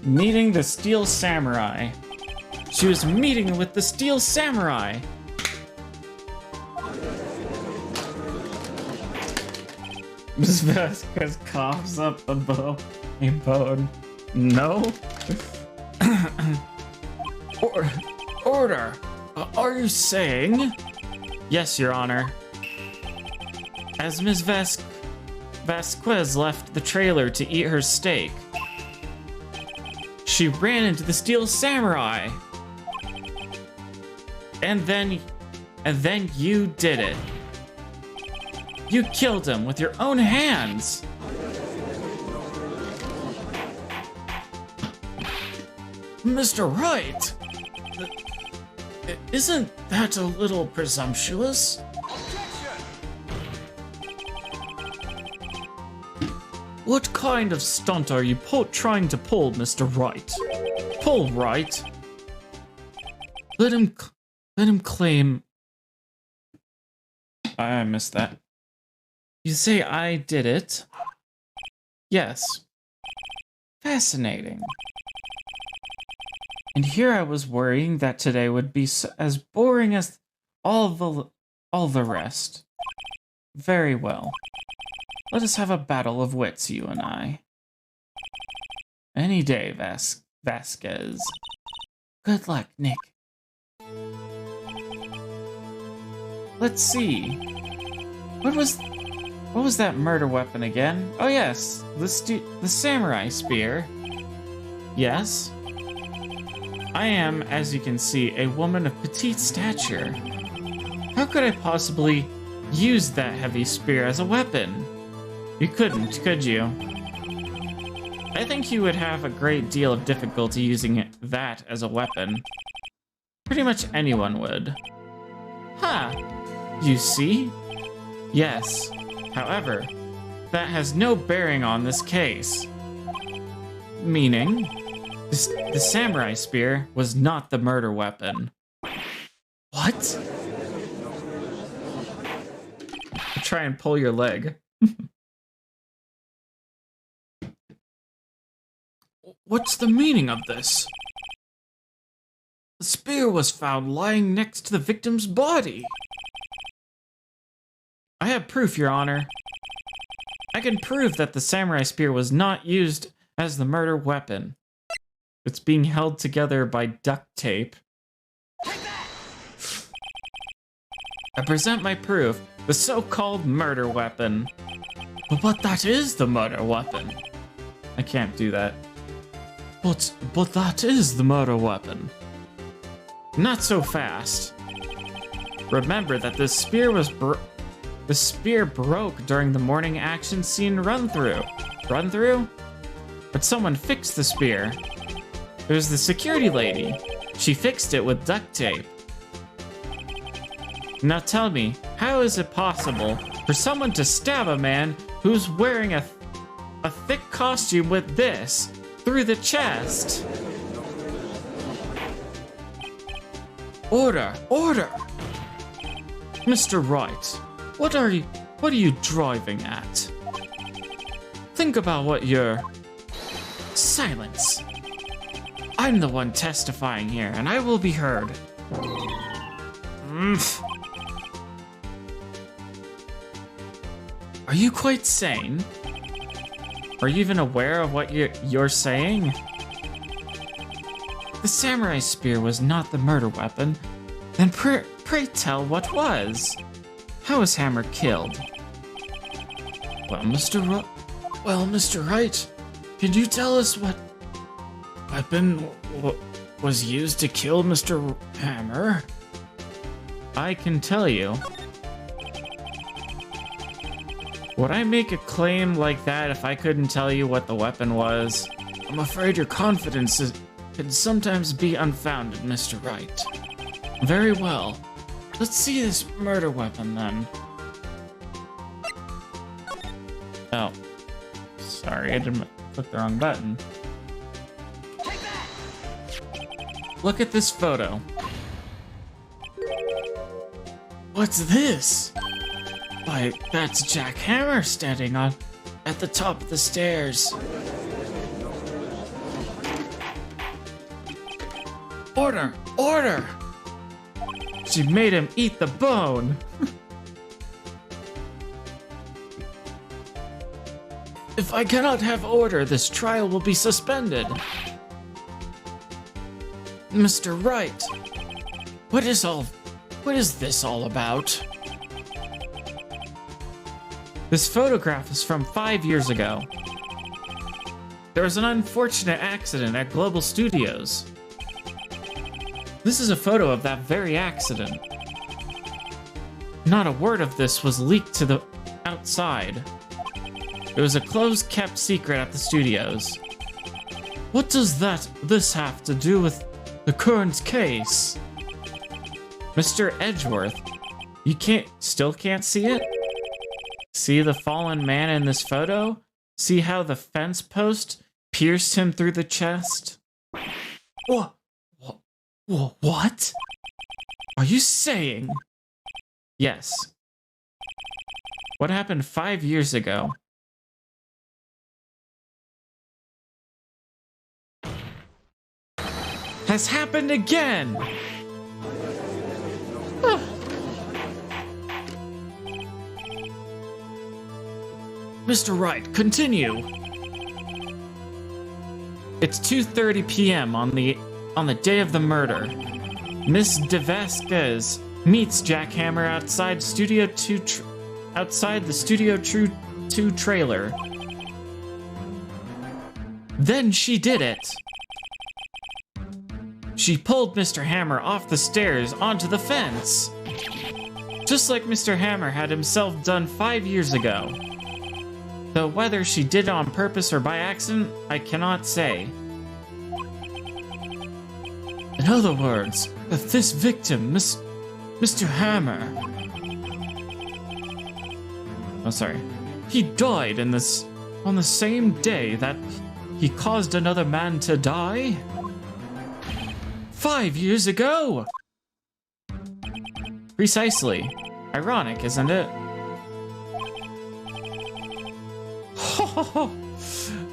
Meeting the Steel Samurai. She was meeting with the Steel Samurai. Miss Vasquez coughs up a bone. No. Order! Are you saying? Yes, Your Honor. As Ms. Vasquez left the trailer to eat her steak, she ran into the Steel Samurai. And then you did it. You killed him with your own hands. Mr. Wright! Isn't that a little presumptuous? What kind of stunt are you trying to pull, Mr. Wright? Pull, Wright. Let him claim. I missed that. You say I did it? Yes. Fascinating. And here I was worrying that today would be as boring as all the rest. Very well. Let us have a battle of wits, you and I. Any day, Vasquez. Good luck, Nick. Let's see. What was that murder weapon again? Oh yes, the samurai spear. Yes. I am, as you can see, a woman of petite stature. How could I possibly use that heavy spear as a weapon? You couldn't, could you? I think you would have a great deal of difficulty using that as a weapon. Pretty much anyone would. Huh. You see? Yes. However, that has no bearing on this case. Meaning, the samurai spear was not the murder weapon. What? Try and pull your leg. What's the meaning of this? The spear was found lying next to the victim's body. I have proof, Your Honor. I can prove that the samurai spear was not used as the murder weapon. It's being held together by duct tape. I present my proof, the so-called murder weapon. But that is the murder weapon. I can't do that. But that is the murder weapon. Not so fast. Remember that the spear broke during the morning action scene run-through. Run-through? But someone fixed the spear. It was the security lady. She fixed it with duct tape. Now tell me, how is it possible for someone to stab a man who's wearing a thick costume with this through the chest? Order! Order! Mr. Wright, what are you driving at? Think about what you're... Silence! I'm the one testifying here, and I will be heard. Are you quite sane? Are you even aware of what you're saying? The samurai spear was not the murder weapon. Then pray tell what was. How was Hammer killed? Well, Mr. Wright, can you tell us what weapon was used to kill Mr. Hammer? I can tell you. Would I make a claim like that if I couldn't tell you what the weapon was? I'm afraid your confidence can sometimes be unfounded, Mr. Wright. Very well. Let's see this murder weapon then. Oh. Sorry, I didn't click the wrong button. Look at this photo. What's this? Why, that's Jack Hammer standing at the top of the stairs. Order! Order! She made him eat the bone! If I cannot have order, this trial will be suspended. Mr. Wright, What is this all about? This photograph is from 5 years ago. There was an unfortunate accident at Global Studios. This is a photo of that very accident. Not a word of this was leaked to the outside. It was a closed-kept secret at the studios. What does this have to do with the current case? Mr. Edgeworth, you still can't see it? See the fallen man in this photo? See how the fence post pierced him through the chest? What? What? Are you saying? Yes. What happened 5 years ago? Has happened again! Mr. Wright, continue. It's 2:30 p.m. on the day of the murder. Miss De Vasquez meets Jack Hammer outside the Studio 2 trailer. Then she did it. She pulled Mr. Hammer off the stairs onto the fence. Just like Mr. Hammer had himself done 5 years ago. Though whether she did it on purpose or by accident, I cannot say. In other words, that this victim, Mr. Hammer... Oh, sorry. He died on the same day that he caused another man to die? 5 years ago! Precisely. Ironic, isn't it?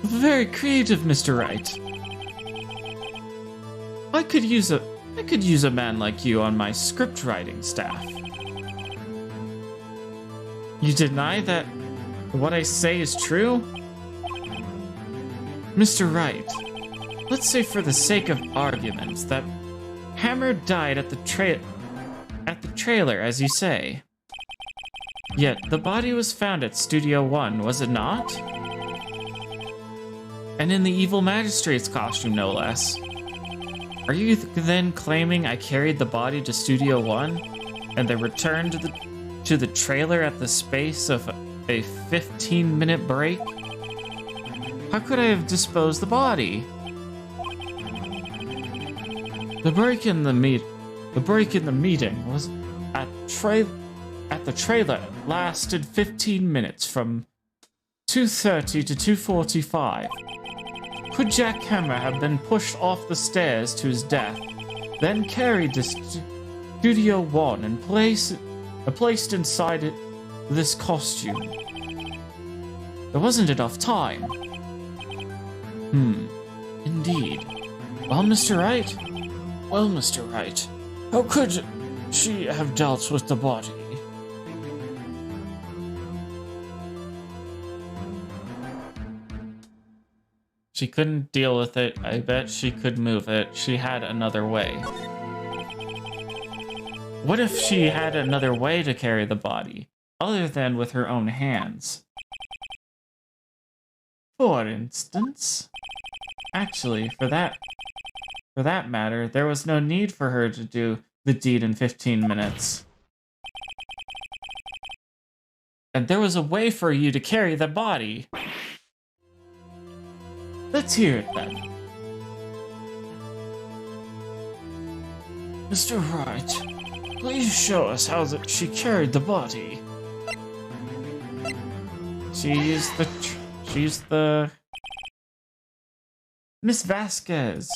Very creative, Mr. Wright. I could use a man like you on my script writing staff. You deny that what I say is true? Mr. Wright, let's say for the sake of arguments that Hammer died at the trailer, as you say. Yet the body was found at Studio 1, was it not? And in the evil magistrate's costume, no less. Are you then claiming I carried the body to Studio 1 and then returned to the trailer at the space of a 15-minute break? How could I have disposed the body? The break in the meeting was at the trailer lasted 15 minutes from 2:30 to 2:45. Could Jack Hammer have been pushed off the stairs to his death, then carried to Studio 1 and placed inside it this costume? There wasn't enough time. Indeed. Well, Mr. Wright, how could she have dealt with the body? She couldn't deal with it. I bet she could move it. She had another way. What if she had another way to carry the body, other than with her own hands? For instance? Actually, for that matter, there was no need for her to do the deed in 15 minutes. And there was a way for you to carry the body. Let's hear it then. Mr. Wright, please show us how she carried the body. She's the Miss Vasquez.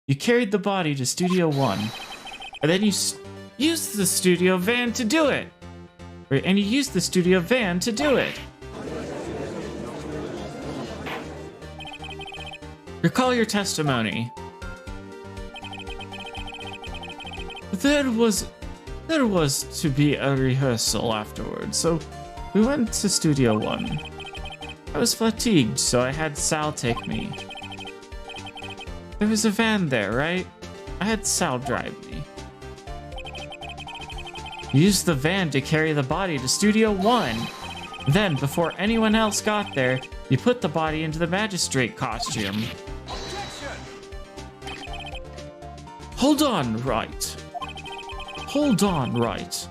You carried the body to Studio 1, and then you used the studio van to do it. And you used the studio van to do it. Recall your testimony. There was to be a rehearsal afterwards, so we went to Studio 1. I was fatigued, so I had Sal take me. There was a van there, right? I had Sal drive me. Use the van to carry the body to Studio 1. Then, before anyone else got there, you put the body into the magistrate costume. Hold on, right. Hold on, right.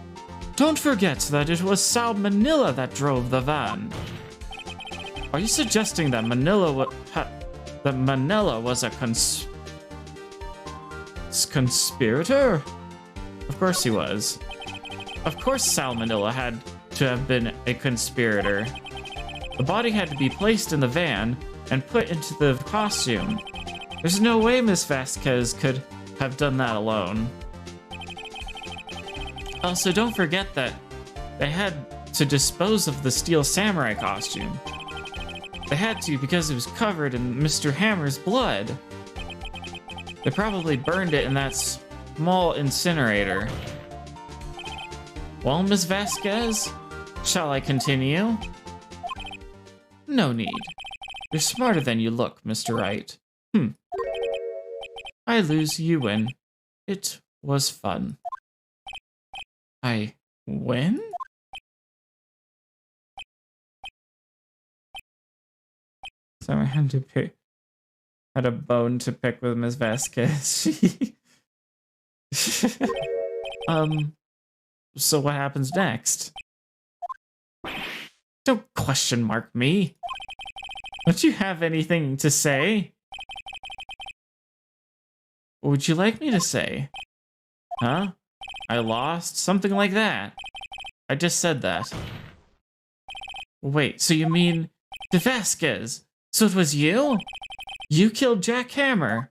Don't forget that it was Sal Manila that drove the van. Are you suggesting that Manila was a conspirator? Of course he was. Of course Sal Manila had to have been a conspirator. The body had to be placed in the van and put into the costume. There's no way Miss Vasquez could have done that alone. Also, don't forget that they had to dispose of the Steel Samurai costume. They had to because it was covered in Mr. Hammer's blood. They probably burned it in that small incinerator. Well, Miss Vasquez, shall I continue? No need. You're smarter than you look, Mr. Wright. I lose, you win. It was fun. I win? So I had to pick, had a bone to pick with Ms. Vasquez. So what happens next? Don't question mark me. Don't you have anything to say? What would you like me to say? Huh? I lost? Something like that. I just said that. Wait, so you mean De Vasquez? So it was you? You killed Jack Hammer.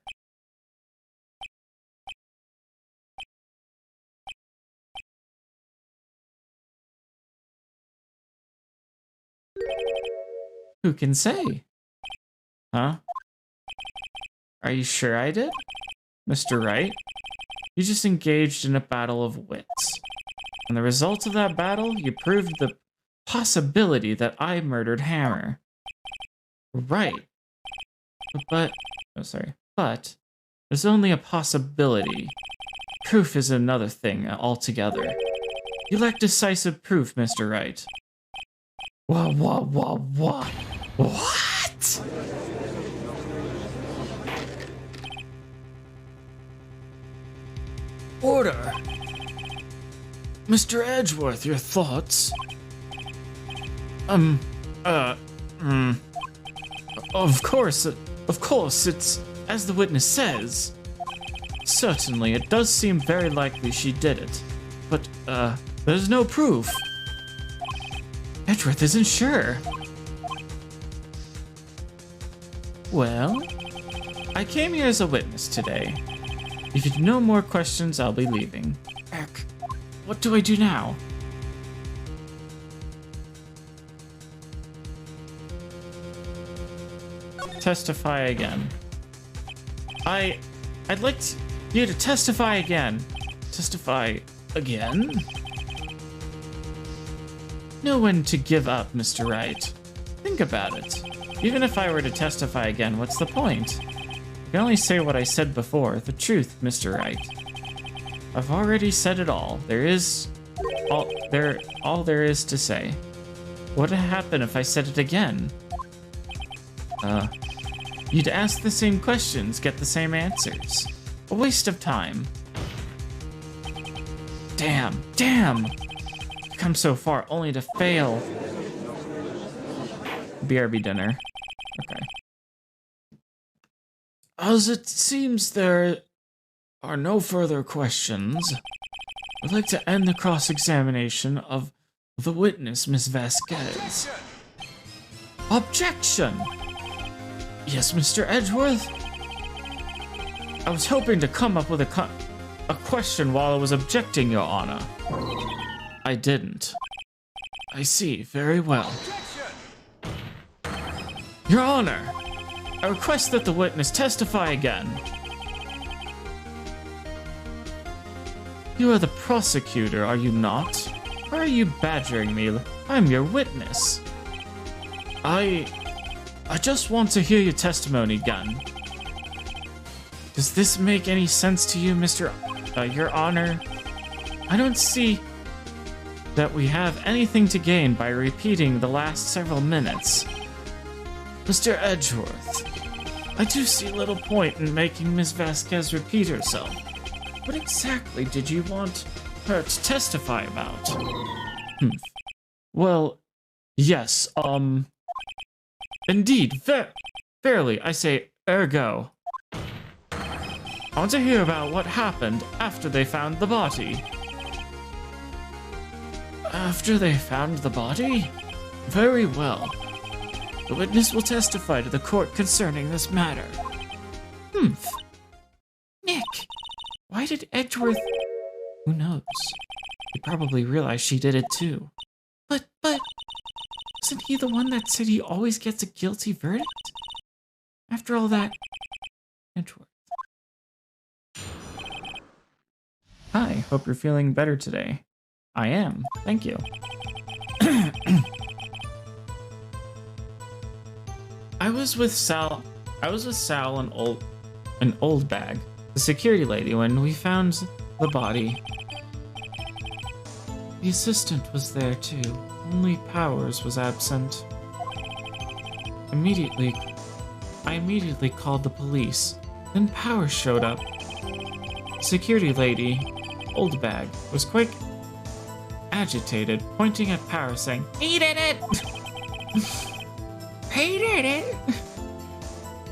Who can say? Huh? Are you sure I did? Mr. Wright? You just engaged in a battle of wits. And the result of that battle, you proved the possibility that I murdered Hammer. Right. But there's only a possibility. Proof is another thing altogether. You lack decisive proof, Mr. Wright. What? Order! Mr. Edgeworth, your thoughts? Of course, it's as the witness says. Certainly, it does seem very likely she did it. But, there's no proof. Edgeworth isn't sure. Well, I came here as a witness today. If you have no more questions, I'll be leaving. Heck, what do I do now? Testify again. I'd like you to testify again. Testify again? Know when to give up, Mr. Wright. Think about it. Even if I were to testify again, what's the point? I can only say what I said before, the truth, Mr. Wright. I've already said it all. All there is to say. What would happen if I said it again? You'd ask the same questions, get the same answers. A waste of time. Damn! I've come so far only to fail. BRB dinner. Okay. As it seems there are no further questions, I'd like to end the cross-examination of the witness, Miss Vasquez. Objection! Yes, Mr. Edgeworth? I was hoping to come up with a question while I was objecting, Your Honor. I didn't. I see, very well. Your Honor, I request that the witness testify again. You are the prosecutor, are you not? Why are you badgering me? I'm your witness. I just want to hear your testimony again. Does this make any sense to you, Your Honor? I don't see that we have anything to gain by repeating the last several minutes. Mr. Edgeworth, I do see little point in making Ms. Vasquez repeat herself. What exactly did you want her to testify about? Well, yes, indeed, fairly, I say, ergo. I want to hear about what happened after they found the body. After they found the body? Very well. The witness will testify to the court concerning this matter. Nick, why did Edgeworth... Who knows? He probably realized she did it too. But, wasn't he the one that said he always gets a guilty verdict? After all that, Edgeworth. Hi, hope you're feeling better today. I am, thank you. I was with Sal and Old Bag, the security lady, when we found the body. The assistant was there too, only Powers was absent. I immediately called the police, then Powers showed up. Security lady, Old Bag, was quite agitated, pointing at Powers saying, "He did it! He did it!"